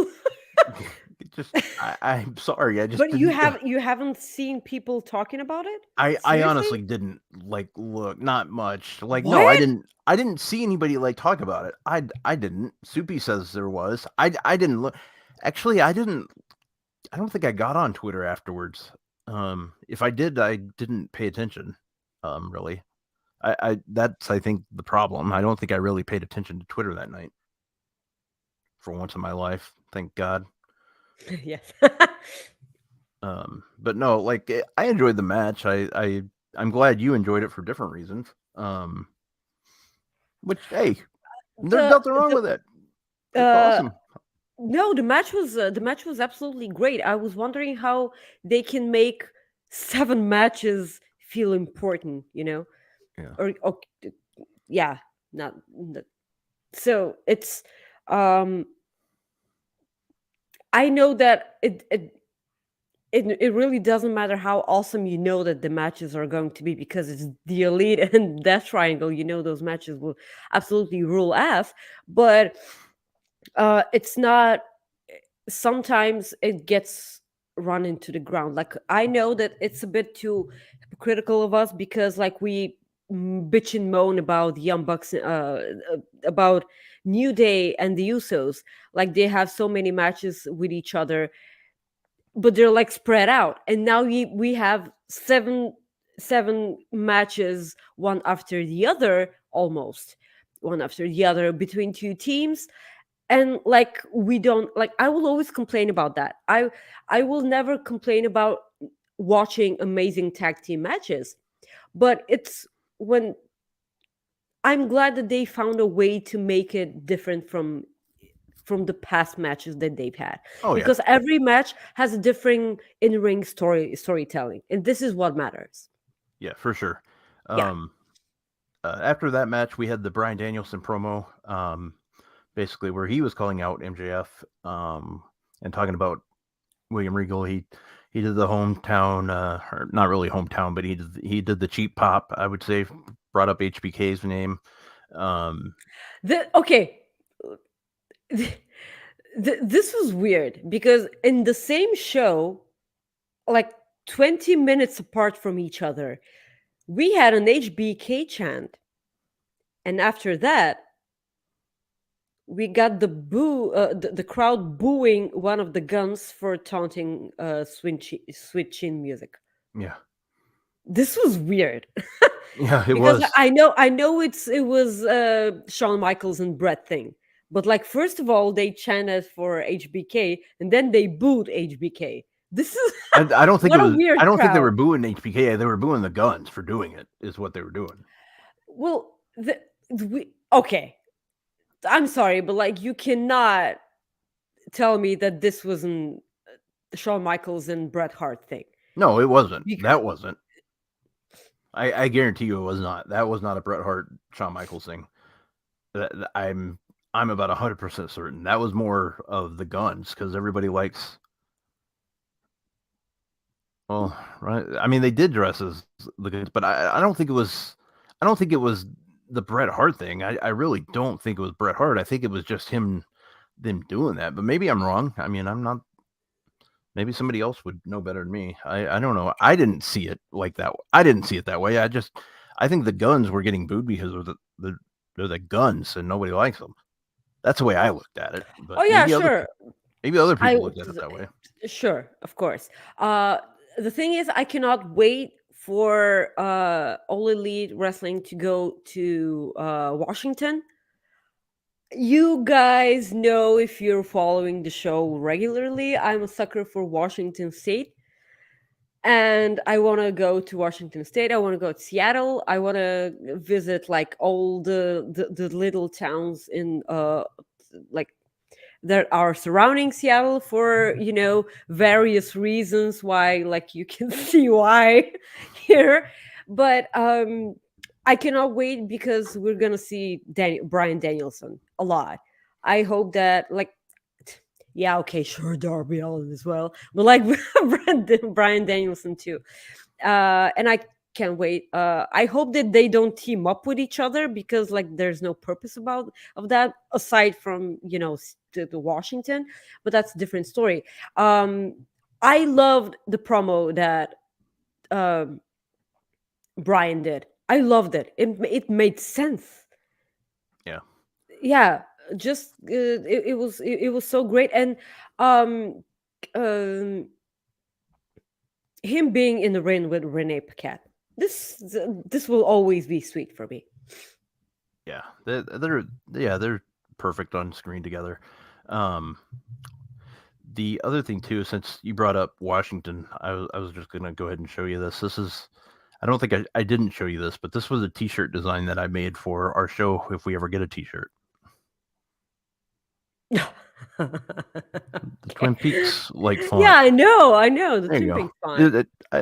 I'm sorry, I just But didn't. you haven't seen people talking about it? I Seriously? honestly didn't like look, not much. Like no, What? I didn't see anybody like talk about it. I didn't. Soupy says there was. I didn't look. Actually, I don't think I got on Twitter afterwards. If I did, I didn't pay attention. Really. I that's I think the problem. I don't think I really paid attention to Twitter that night. For once in my life, thank God. Yes. But no, like I enjoyed the match. I'm glad you enjoyed it for different reasons. Which hey, there's the nothing wrong with it. the It's awesome. no, the match was absolutely great. I was wondering how they can make 7 matches feel important, you know? Yeah. Or yeah, not so it's um I know that it really doesn't matter how awesome you know that the matches are going to be because it's the Elite and Death Triangle. You know those matches will absolutely rule ass, but it's not. Sometimes it gets run into the ground. Like I know that it's a bit too hypocritical of us because like we bitch and moan about the Young Bucks, about New Day and the Usos. Like they have so many matches with each other, but they're like spread out. And now we have seven matches, one after the other, almost one after the other between two teams. And like we don't like I will always complain about that. I will never complain about watching amazing tag team matches, but it's when I'm glad that they found a way to make it different from the past matches that they've had, Oh yeah. because every match has a different in-ring storytelling, and this is what matters. Yeah, for sure. Yeah. After that match, we had the Bryan Danielson promo, basically where he was calling out MJF, and talking about William Regal. He did the hometown, or not really hometown, but he did the cheap pop. I would say brought up HBK's name. Okay. This was weird because in the same show, like 20 minutes apart from each other, we had an HBK chant. And after that, we got the crowd booing one of the Guns for taunting Sweet Chin music. Yeah. This was weird. Yeah, it because was. I know it was Shawn Michaels and Brett thing, But like, first of all, they chanted for HBK, and then they booed HBK. This is I don't think it what a was. weird I don't think they crowd. were booing HBK. They were booing the Guns for doing it. Is what they were doing. Well, okay. I'm sorry, but like, you cannot tell me that this wasn't Shawn Michaels and Bret Hart thing. No, it wasn't. Because That wasn't. I guarantee you it was not. That was not a Bret Hart Shawn Michaels thing. I'm about 100% certain that was more of the Guns because everybody likes. Well, right. I mean, they did dress as the Guns, but I don't think it was. I don't think it was the Bret Hart thing. I really don't think it was Bret Hart. I think it was just them doing that. But maybe I'm wrong. I mean, I'm not. Maybe somebody else would know better than me. I don't know. I didn't see it like that. I didn't see it that way. I think the Guns were getting booed because of they're the Guns and nobody likes them. That's the way I looked at it. But oh yeah, sure. maybe other I people looked at it that way. Sure, of course. The thing is, I cannot wait for All Elite Wrestling to go to Washington. You guys know, if you're following the show regularly, I'm a sucker for Washington State. And I want to go to Washington State. I want to go to Seattle. I want to visit like all the little towns in like that are surrounding Seattle for, various reasons why, like, you can see why here. But I cannot wait because we're gonna see Brian Danielson a lot. I hope that, like, yeah, okay, sure, Darby Allin as well, but like Brian Danielson too. And I can't wait. I hope that they don't team up with each other, because like there's no purpose of that, aside from the Washington, but that's a different story. I loved the promo that um Brian did. I loved it. It made sense. Yeah. Yeah, just it was so great. And um um him being in the ring with Renee Paquette, this will always be sweet for me. Yeah. They're perfect on screen together. Um, the other thing too, since you brought up Washington, I was just gonna go ahead and show you this. This is I don't think I didn't show you this, but this was a T-shirt design that I made for our show. If we ever get a T-shirt, the Twin Peaks like font. Yeah, I know the There you Twin go.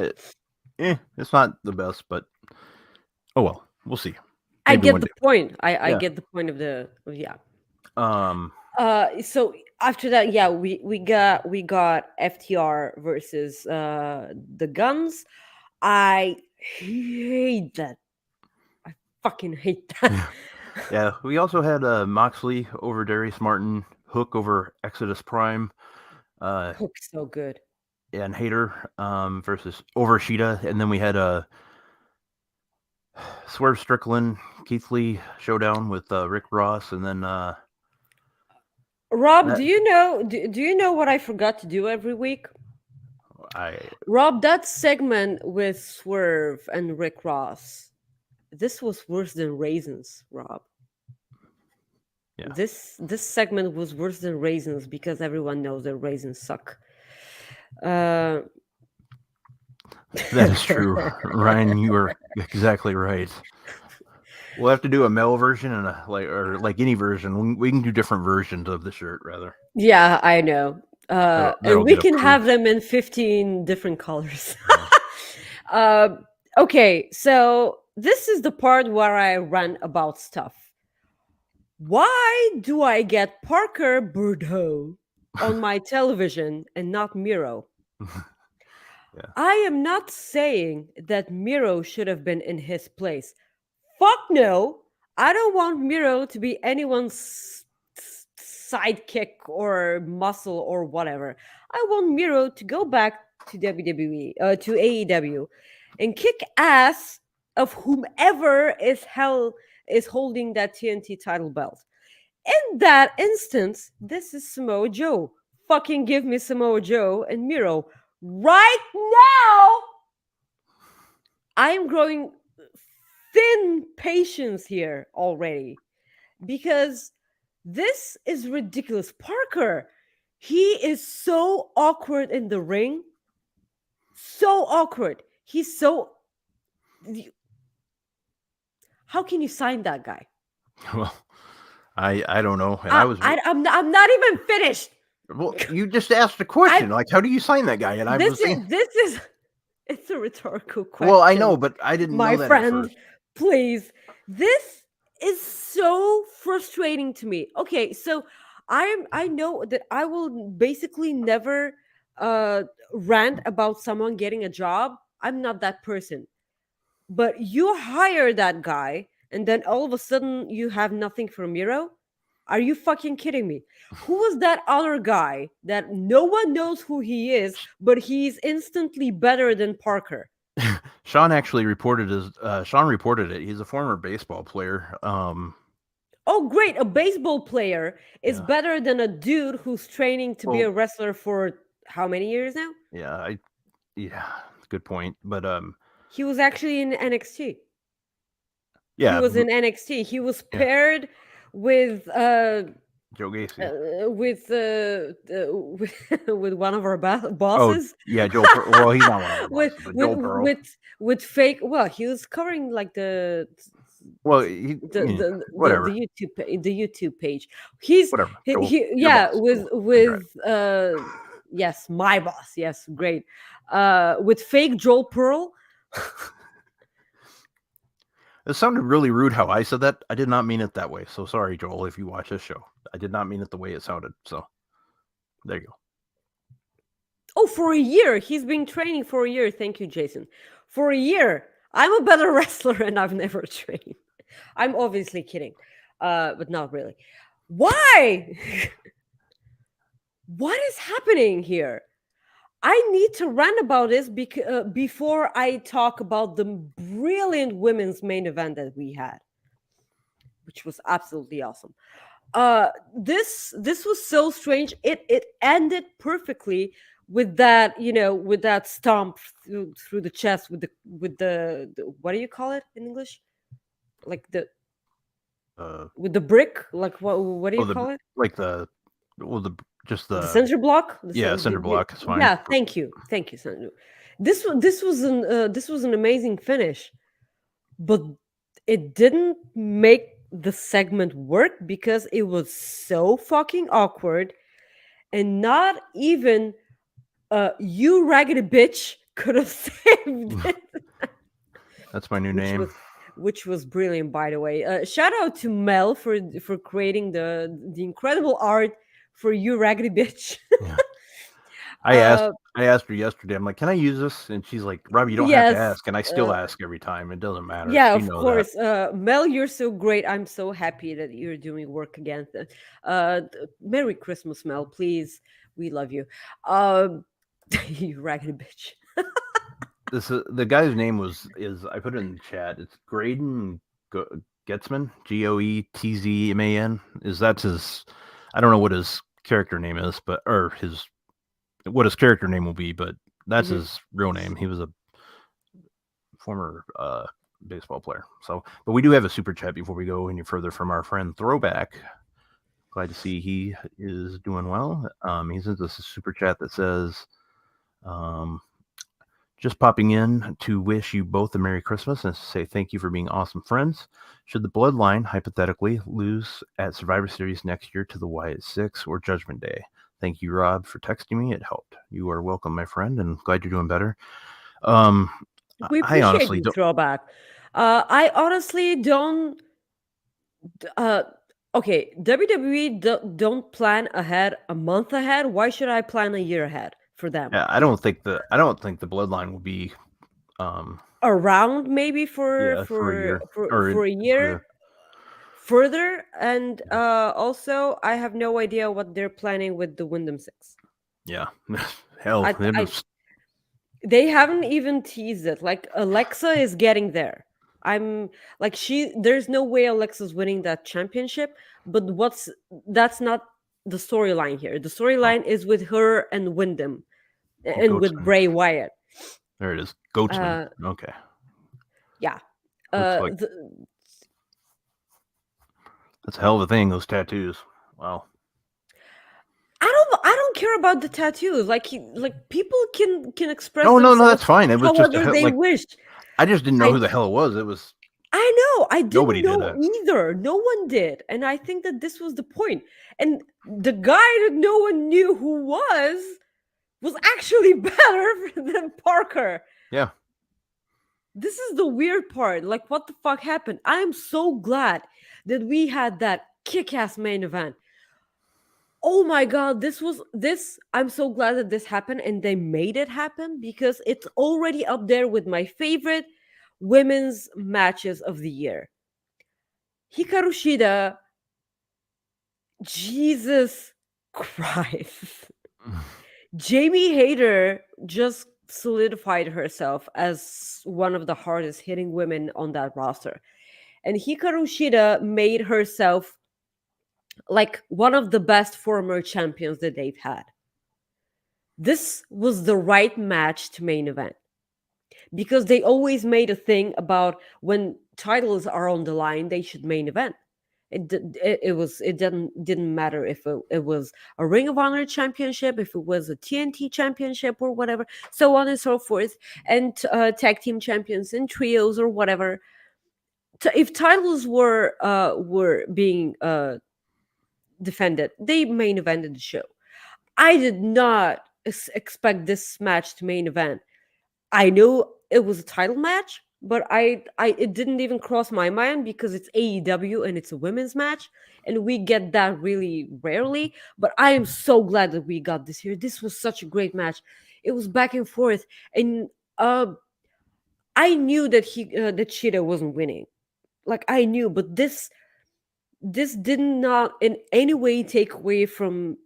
Peaks font. It's not the best, but oh well, we'll see. I Maybe get one the day. point. I Yeah. get the point of yeah. Um, So after that, yeah, we got FTR versus the Guns. I hate that. I fucking hate that. yeah. We also had Moxley over Darius Martin, Hook over Exodus Prime, Hook's so good. and Hater versus over Sheeta, and then we had Swerve Strickland, Keith Lee showdown with Rick Ross, and then Rob, that do you know what I forgot to do every week? I Rob, that segment with Swerve and Rick Ross, this was worse than Raisins, Rob. Yeah. This segment was worse than Raisins, because everyone knows that Raisins suck. Uh, that is true, Ryan. You are exactly right. We'll have to do a male version and like any version. We can do different versions of the shirt rather. yeah, I know. That'll And we get can have approved. them in 15 different colors. Yeah. Okay, so this is the part where I rant about stuff. Why do I get Parker Bordeaux on my television and not Miro? Yeah. I am not saying that Miro should have been in his place. Fuck no. I don't want Miro to be anyone's sidekick or muscle or whatever. I want Miro to go back to WWE, to AEW, and kick ass of whomever is holding that TNT title belt. In that instance, this is Samoa Joe. Fucking give me Samoa Joe and Miro right now. I am growing thin patience here already, because This is ridiculous. Parker, he is so awkward in the ring. So awkward. He's so. How can you sign that guy? Well, I don't know. And I was I'm not even finished. well. You just asked a question. Like, how do you sign that guy? And I was saying, this is it's a rhetorical question. well, I know, but I didn't my know that at friend, first. please. This is so frustrating to me. Okay, so I know that I will basically never rant about someone getting a job. I'm not that person. But you hire that guy and then all of a sudden you have nothing for Miro? Are you fucking kidding me? Who was that other guy that no one knows who he is, but he's instantly better than Parker? Sean actually reported Sean reported it. He's a former baseball player. Oh, great. A baseball player is Yeah. better than a dude who's training to be Well- a wrestler for how many years now? Yeah, good point. But He was actually in NXT. yeah, He was in NXT. He was Yeah. paired with Joe Gacy. with one of our bosses. Yeah, Joel. Well, he's not one of our with bosses, but Joel Pearl. with fake. Well, he was covering like the Well, the whatever. the YouTube page. He's Whatever. he Joel, with yes, my boss. Yes, great. With fake Joel Pearl. It sounded really rude how I said that. I did not mean it that way. So sorry, Joel, if you watch this show. I did not mean it the way it sounded. So there you go. Oh, for a year. He's been training for a year. Thank you, Jason. For a year. I'm a better wrestler and I've never trained. I'm obviously kidding, but not really. Why? What is happening here? I need to rant about this before I talk about the brilliant women's main event that we had, which was absolutely awesome. This was so strange. It ended perfectly with that, with that stomp through the chest with the what do you call it in English? Like with the brick, like what do you call it? Like the Center block. Center block is fine. Yeah, thank you, Sandra. This was an amazing finish, but it didn't make the segment work because it was so fucking awkward, and not even you raggedy bitch could have saved it. That's my new name. Which was brilliant, by the way. Shout out to Mel for creating the incredible art for you raggedy bitch. Yeah. I asked her yesterday. I'm like, can I use this? And she's like, Rob, you don't have to ask. And I still ask every time. It doesn't matter. Yeah, of course. Mel, you're so great. I'm so happy that you're doing work again. Merry Christmas, Mel. Please, we love you. You raggedy bitch. The guy's name is I put it in the chat. It's Graydon Getzman, Goetzman. That's his? I don't know what his character name is, what his character name will be, but that's his real name. He was a former baseball player. So, but we do have a super chat before we go any further from our friend Throwback. Glad to see he is doing well. He sends us a super chat that says, just popping in to wish you both a Merry Christmas and to say thank you for being awesome friends. Should the Bloodline, hypothetically, lose at Survivor Series next year to the Wyatt Six or Judgment Day? Thank you, Rob, for texting me. It helped. You are welcome, my friend, and glad you're doing better. We appreciate you, Throwback. I honestly don't... okay, WWE don't plan ahead a month ahead. Why should I plan a year ahead for them? Yeah, I don't think the Bloodline will be around maybe for a year further. And also, I have no idea what they're planning with the Wyndham Six. Yeah, hell, they haven't even teased it. Like, Alexa is getting there. I'm like, there's no way Alexa's winning that championship, but that's not the storyline here. The storyline is with her and Wyndham and with Bray Wyatt. There it is. Goatsman. Okay. Yeah. That's a hell of a thing, those tattoos. Wow. I don't care about the tattoos. Like people can express No, that's themselves fine. It was just however they like wish. I just didn't know I who the hell it was. It was I know. I didn't nobody did know that. either. No one did. And I think that this was the point. And the guy that no one knew who was actually better than Parker. Yeah. This is the weird part. Like, what the fuck happened? I am so glad that we had that kick-ass main event. Oh my god, this I'm so glad that this happened and they made it happen because it's already up there with my favorite women's matches of the year. Hikaru Shida, Jesus Christ. Jamie Hayter just solidified herself as one of the hardest hitting women on that roster. And Hikaru Shida made herself like one of the best former champions that they've had. This was the right match to main event because they always made a thing about when titles are on the line, they should main event. It didn't matter if it was a Ring of Honor championship, if it was a TNT championship or whatever, so on and so forth, and tag team champions and trios or whatever. If titles were being defended, they main evented the show. I did not expect this match to main event. I know it was a title match, but I it didn't even cross my mind because it's AEW and it's a women's match, and we get that really rarely. But I am so glad that we got this here. This was such a great match. It was back and forth, and I knew that that Shida wasn't winning. Like I knew, but this did not in any way take away from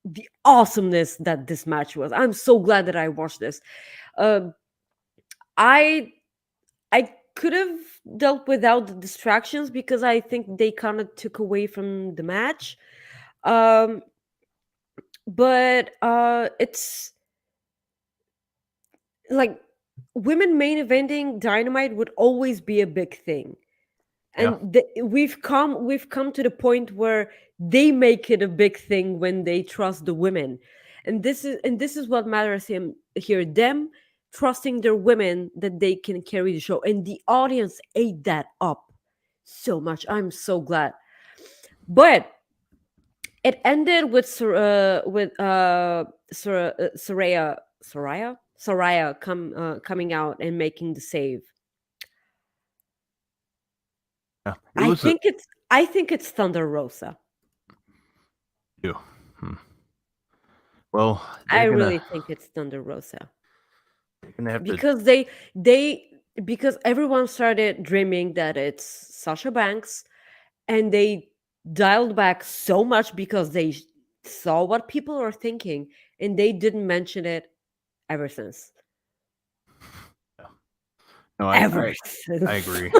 the awesomeness that this match was. I'm so glad that I watched this. Uh, I I could have dealt without the distractions because I think they kind of took away from the match. Um, but it's like women main eventing Dynamite would always be a big thing. Yeah. And we've come to the point where they make it a big thing when they trust the women, and this is what matters here, them trusting their women that they can carry the show, and the audience ate that up so much. I'm so glad. But it ended with Soraya coming out and making the save. Yeah. I think it's Thunder Rosa. You. Well, I really think it's Thunder Rosa have to. because because everyone started dreaming that it's Sasha Banks, and they dialed back so much because they saw what people are thinking, and they didn't mention it ever since. No, Ever since. I agree.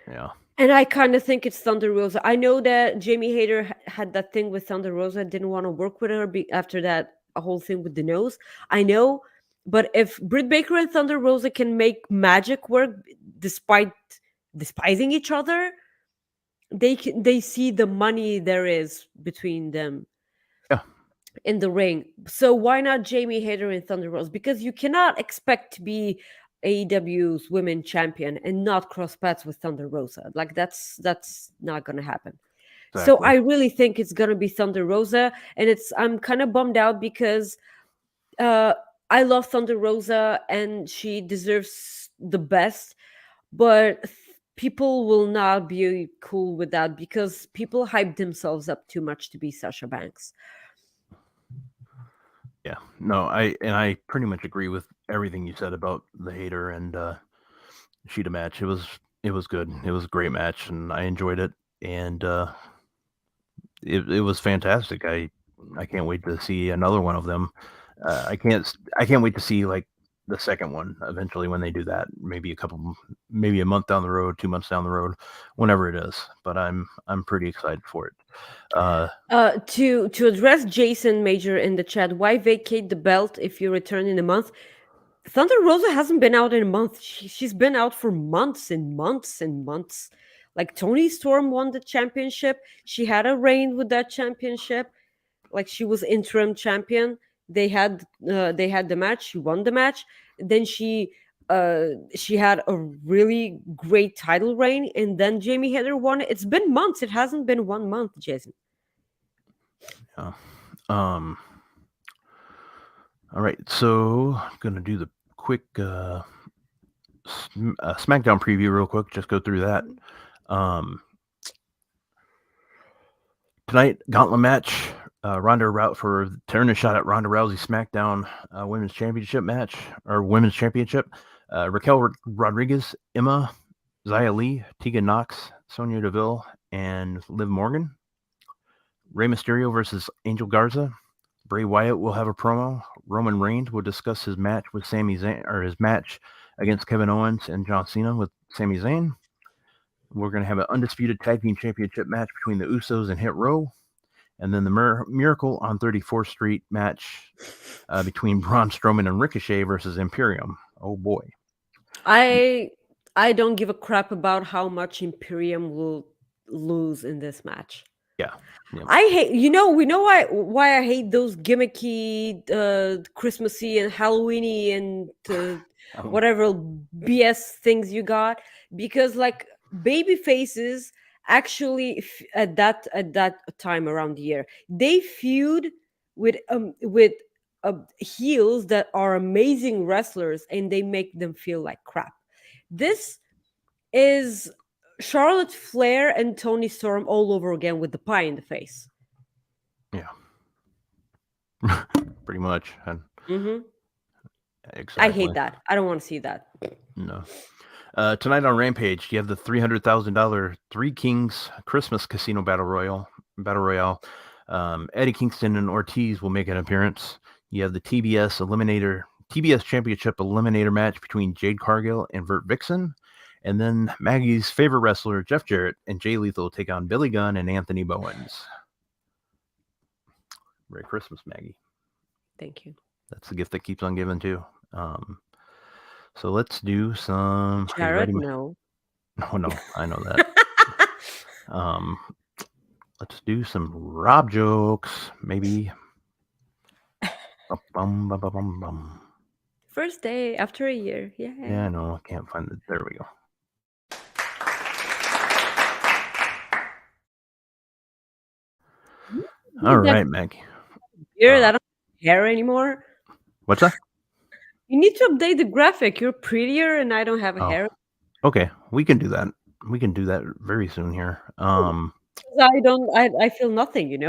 Yeah. And I kind of think it's Thunder Rosa. I know that Jamie Hayter had that thing with Thunder Rosa, didn't want to work with her after that a whole thing with the nose. I know, but if Britt Baker and Thunder Rosa can make magic work despite despising each other, they see the money there is between them. Yeah. In the ring. So why not Jamie Hayter and Thunder Rosa? Because you cannot expect to be AEW's women champion and not cross paths with Thunder Rosa. Like that's not gonna happen. Exactly. So I really think it's gonna be Thunder Rosa, and I'm kind of bummed out because I love Thunder Rosa and she deserves the best, but people will not be cool with that because people hype themselves up too much to be Sasha Banks. Yeah, no, I pretty much agree with everything you said about the Hater and Sheeta match. It was good. It was a great match, and I enjoyed it, and it was fantastic. I can't wait to see another one of them. I can't wait to see like the second one eventually when they do that. Maybe a month down the road, 2 months down the road, whenever it is. But I'm pretty excited for it. To address Jason Major in the chat, why vacate the belt if you return in a month? Thunder Rosa hasn't been out in a month. She's been out for months and months and months. Like Toni Storm won the championship. She had a reign with that championship. Like she was interim champion. They had the match. She won the match. Then she had a really great title reign, and then Jamie Hader won it. It's been months. It hasn't been 1 month, Jason. Yeah. All right, so I'm gonna do the quick SmackDown preview real quick. Just go through that. Tonight, gauntlet match. For turn a shot at Ronda Rousey SmackDown Women's Championship match or Women's Championship. Raquel Rodriguez, Emma, Xia Li, Tegan Knox, Sonya Deville, and Liv Morgan. Rey Mysterio versus Angel Garza. Bray Wyatt will have a promo. Roman Reigns will discuss his match with Sami Zayn, or his match against Kevin Owens and John Cena with Sami Zayn. We're going to have an undisputed tag team championship match between the Usos and Hit Row. And then the Miracle on 34th Street match between Braun Strowman and Ricochet versus Imperium. Oh boy. I don't give a crap about how much Imperium will lose in this match. Yeah. I hate, we know why I hate those gimmicky, Christmassy and Halloweeny and whatever BS things you got, because like baby faces actually at that time around the year they feud with heels that are amazing wrestlers and they make them feel like crap. This is Charlotte Flair and Toni Storm all over again with the pie in the face. Yeah. Pretty much. Mm-hmm. Exactly. I hate that. I don't want to see that. No. Tonight on Rampage, you have the $300,000 Three Kings Christmas Casino Battle Royale. Eddie Kingston and Ortiz will make an appearance. You have the TBS Championship Eliminator match between Jade Cargill and Vert Vixen. And then Maggie's favorite wrestler, Jeff Jarrett, and Jay Lethal will take on Billy Gunn and Anthony Bowens. Merry Christmas, Maggie. Thank you. That's the gift that keeps on giving, too. So let's do some... Jarrett, no. No, I know that. Let's do some Rob jokes, maybe. First day after a year. Yeah. Yeah, I know. I can't find it. There we go. All right, Maggie. You're that hair anymore. What's that? You need to update the graphic. You're prettier, and I don't have a hair. Okay, we can do that. We can do that very soon here. I feel nothing.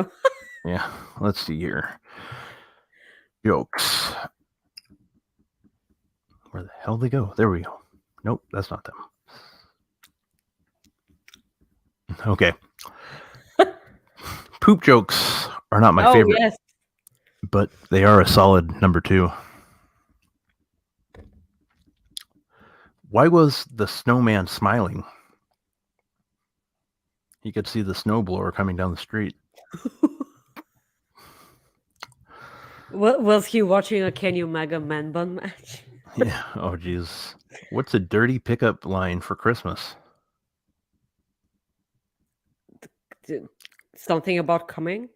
Yeah. Let's see here. Jokes. Where the hell they go? There we go. Nope, that's not them. Okay. Poop jokes are not my favorite. Yes. But they are a solid number 2. Why was the snowman smiling? He could see the snowblower coming down the street. Was he watching a Kenny Omega man bun match? Yeah. Oh, geez. What's a dirty pickup line for Christmas? Something about coming?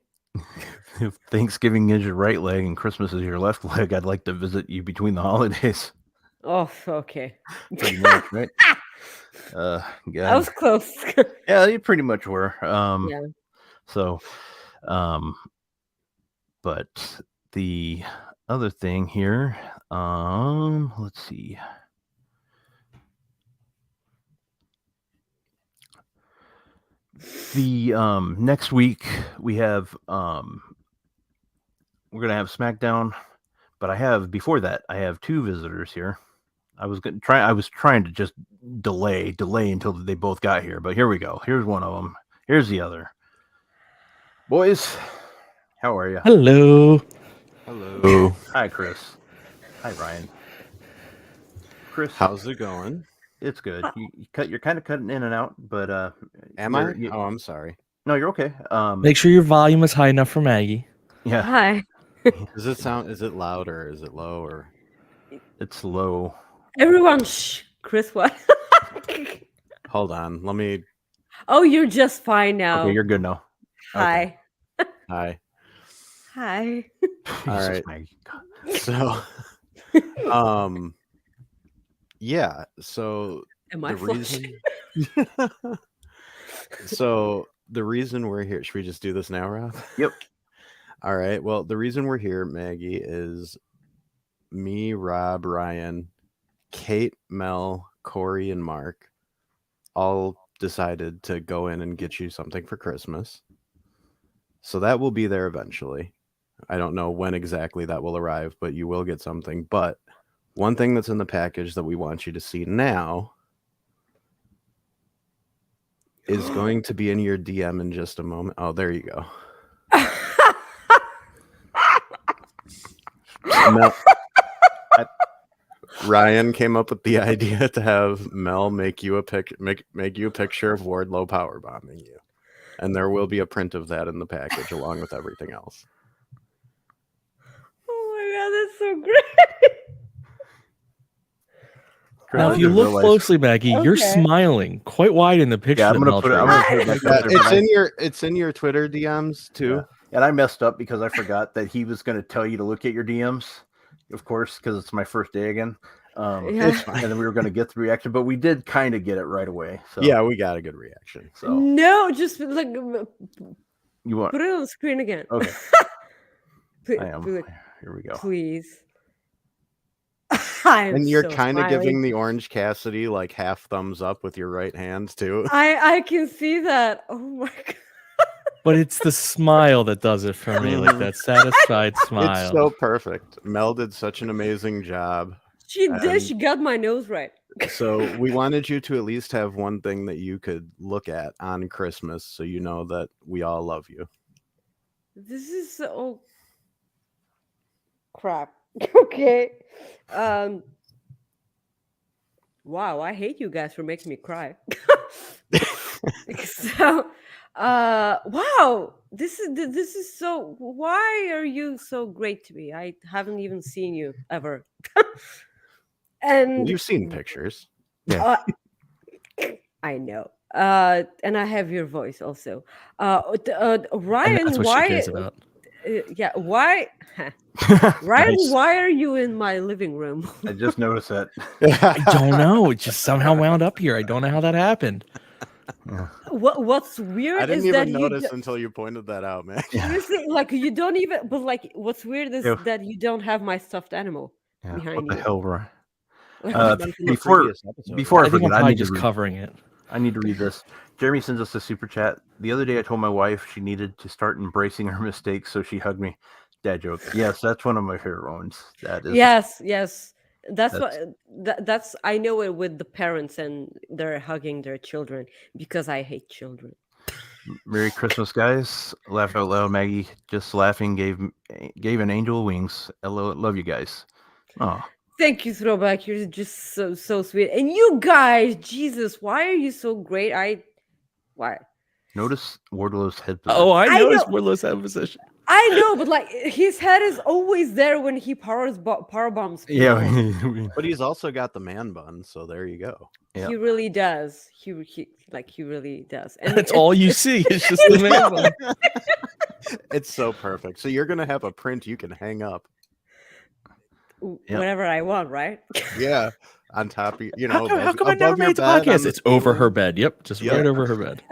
If Thanksgiving is your right leg and Christmas is your left leg, I'd like to visit you between the holidays. Oh, okay. Pretty much, right? Yeah. I was close. Yeah, you pretty much were. Yeah. So, but the other thing here, let's see. The next week we have we're gonna have SmackDown, but before that I have 2 visitors here. I was trying to just delay until they both got here, but here we go. Here's one of them. Here's the other. Boys, how are you? Hello. Hi, Chris. Hi, Ryan. Chris, How's it going? it's good. You're kind of cutting in and out, but Am I? Oh, I'm sorry. No, you're okay. Make sure your volume is high enough for Maggie. Yeah. Hi. Is it loud or is it low or? It's low. Everyone, shh. Chris, what? Hold on. Let me Oh, you're just fine now. Okay, you're good now. Hi. Hi. Hi. All Jesus, right. Maggie. God. So, yeah. So Am I the flushing? reason. So the reason we're here. Should we just do this now, Rob? Yep. All right. Well, the reason we're here, Maggie, is me, Rob, Ryan, Kate, Mel, Corey, and Mark all decided to go in and get you something for Christmas. So that will be there eventually. I don't know when exactly that will arrive, but you will get something. But one thing that's in the package that we want you to see now is going to be in your DM in just a moment. Oh, there you go. Mel, Ryan came up with the idea to have Mel make you a picture of Wardlow powerbombing you, and there will be a print of that in the package along with everything else. Oh my god, that's so great. Now, if you look closely, Maggie, you're Okay. smiling quite wide in the picture. Yeah, I'm that gonna Mel put it. I'm traded. gonna put it back Yeah, up there, but it's in your Twitter DMs too. Yeah. And I messed up because I forgot that he was going to tell you to look at your DMs, of course, because it's my first day again. Yeah. It's fine. And then we were going to get the reaction, but we did kind of get it right away. So Yeah, we got a good reaction. So No, just like you want? put it on the screen again. Okay. Pl- I am. pl- Here we go. Please. I'm And you're so kind of smiling. giving the Orange Cassidy like half thumbs up with your right hand too. I can see that. Oh my god. But it's the smile that does it for me, like that satisfied smile. It's so perfect. Mel did such an amazing job. She did. And- She got my nose right. So we wanted you to at least have one thing that you could look at on Christmas so you know that we all love you. This is so crap. Okay. Wow, I hate you guys for making me cry. So wow, this is so, why are you so great to me? I haven't even seen you ever. And You've seen pictures. I know. And I have your voice also. And Ryan, that's what why? she cares about. Yeah, why? Ryan, Nice. why are you in my living room? I just noticed that. I don't know. It just somehow wound up here. I don't know how that happened. What's weird I didn't is that even you notice until you pointed that out, man. seriously, like, you don't even. But like, what's weird is Ew. that you don't have my stuffed animal Yeah, behind what the you. hell, Ryan? Like, Uh, From the before previous episode. before I I think I'm forget, I probably need to just read. covering it. I need to read this. Jeremy sends us a super chat. The other day I told my wife she needed to start embracing her mistakes, so she hugged me. Dad joke. Yes, that's one of my favorite ones. That is. yes. That's what. That's- That's I know it with the parents and they're hugging their children because I hate children. Merry Christmas, guys. Laugh out loud. Maggie just laughing gave an angel wings. Hello, love you guys. Oh, Thank you, Throwback. You're just so sweet. And you guys, Jesus, why are you so great? Why? notice Wardlow's head position. Oh, I I noticed know. Wardlow's head position. I know, but like his head is always there when he power bombs. Yeah, people. But he's also got the man bun, so there you go. Yeah. He really does. He really does. And That's all you see. It's just the man bun. It's so perfect. So you're gonna have a print you can hang up. Yep. whatever I want, right? Yeah, on top of How come I never above your made the bed on podcast? the It's over her ceiling. bed. Yep, just Yep. right over her bed.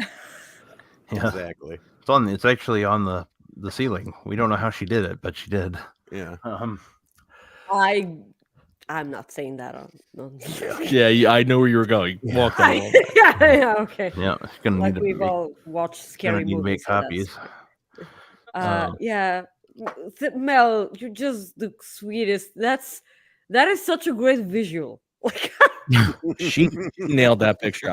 Yeah. Exactly. It's actually on the ceiling. We don't know how she did it, but she did. Yeah. I'm not saying that on Yeah, I know where you were going. Walk down. yeah, okay. Yeah, it's gonna Like need to we've make, all watched gonna scary need to make movies. so copies. that's- yeah, Mel, you're just the sweetest. That is such a great visual. Like, She nailed that picture.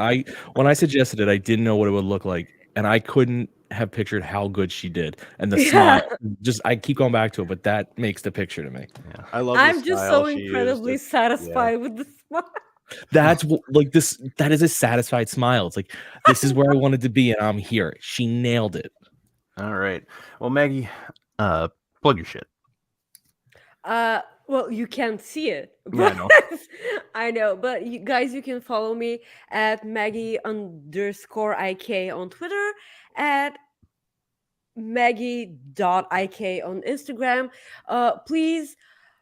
When I suggested it, I didn't know what it would look like, and I couldn't have pictured how good she did. And the Yeah. smile, I keep going back to it, but that makes the picture to me. I love. the I'm just style so she used. incredibly It's- satisfied with the smile. That's like this. That is a satisfied smile. It's like this is where I wanted to be, and I'm here. She nailed it. All right. Well, Maggie, plug your shit. Well, you can't see it, Yeah, I but know. I know. But you guys, you can follow me at Maggie_IK on Twitter, at Maggie.IK on Instagram. Please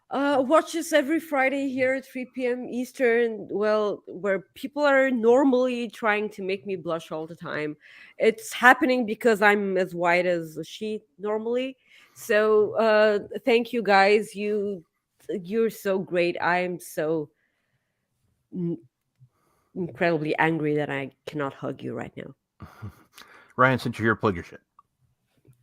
watch us every Friday here at 3 p.m. Eastern. Well, where people are normally trying to make me blush all the time. It's happening because I'm as white as a sheet normally. So thank you guys. You're so great. I'm so n- incredibly angry that I cannot hug you right now. Ryan, since you're here, plug your shit.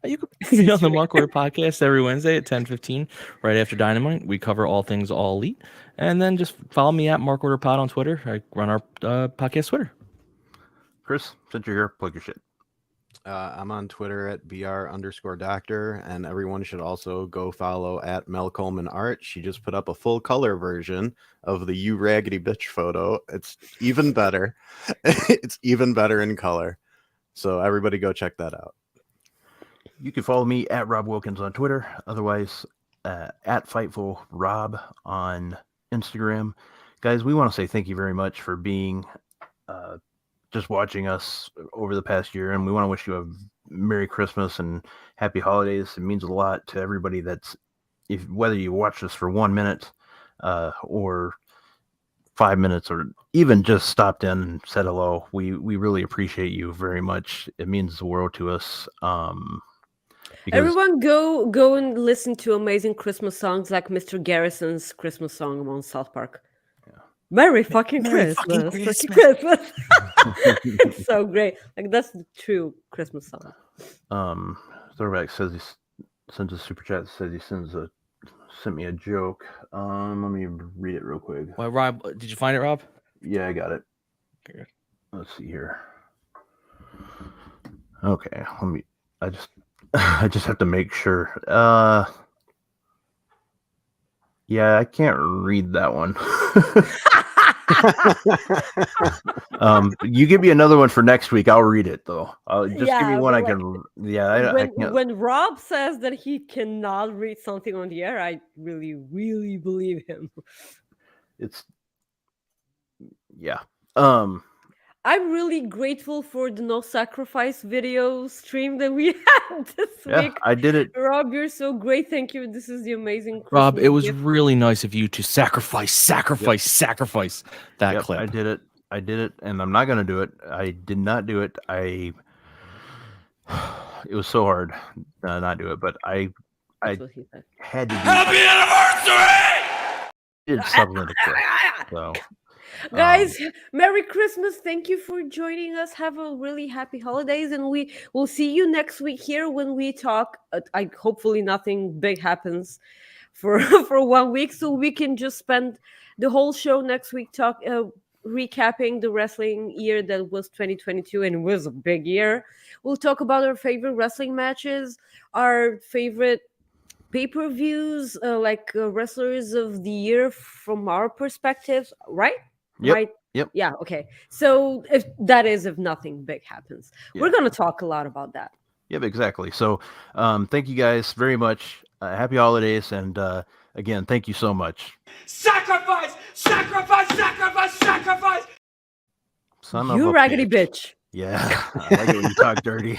You can be on the Mark Order podcast every Wednesday at 10:15, right after Dynamite. We cover all things All Elite. And then just follow me at Mark Order Pod on Twitter. I run our podcast Twitter. Chris, since you're here, plug your shit. I'm on Twitter at BR_doctor, and everyone should also go follow at Mel Coleman Art. She just put up a full color version of the You Raggedy Bitch photo. It's even better. It's even better in color. So everybody go check that out. You can follow me at Rob Wilkins on Twitter. Otherwise, at Fightful Rob on Instagram. Guys, we want to say thank you very much for being just watching us over the past year, and we want to wish you a Merry Christmas and Happy Holidays. It means a lot to everybody that's, whether you watch us for 1 minute or 5 minutes, or even just stopped in and said hello. We really appreciate you very much. It means the world to us. Because Everyone go and listen to amazing Christmas songs like Mr. Garrison's Christmas song on South Park. Merry fucking Merry Christmas. fucking Fucking Christmas. Christmas. It's so great. Like that's the true Christmas song. Throwback says he sends a super chat, says he sent me a joke. Let me read it real quick. Well, Rob, did you find it, Rob? Yeah, I got it. Okay. Let's see here. Okay, I just have to make sure. Yeah, I can't read that one. You give me another one for next week. I'll read it though. Just give me Yeah, one but I like, can. Yeah, I can't. when Rob says that he cannot read something on the air, I really, really believe him. It's yeah. I'm really grateful for the no sacrifice video stream that we had this Yeah, week. I did it. Rob, you're so great. Thank you. This is the amazing Rob, Christmas it was gift. really nice of you to sacrifice that Yep, clip. I did it, and I'm not gonna do it. I did not do it. It was so hard to not do it, but I That's what he said. had to do Happy anniversary! Did something to quit. So Guys, Merry Christmas. Thank you for joining us. Have a really happy holidays, and we will see you next week here when we talk. Hopefully nothing big happens for for 1 week, so we can just spend the whole show next week recapping the wrestling year that was 2022, and it was a big year. We'll talk about our favorite wrestling matches, our favorite pay-per-views, wrestlers of the year from our perspectives, right? Yep. Right? Yep. Yeah, okay. So if nothing big happens. We're Yeah. going to talk a lot about that. Yep, exactly. So thank you guys very much. Happy holidays, and again, thank you so much. Sacrifice! Sacrifice! Sacrifice! Sacrifice! Son of You a raggedy bitch. bitch. Yeah, I like it when you talk dirty.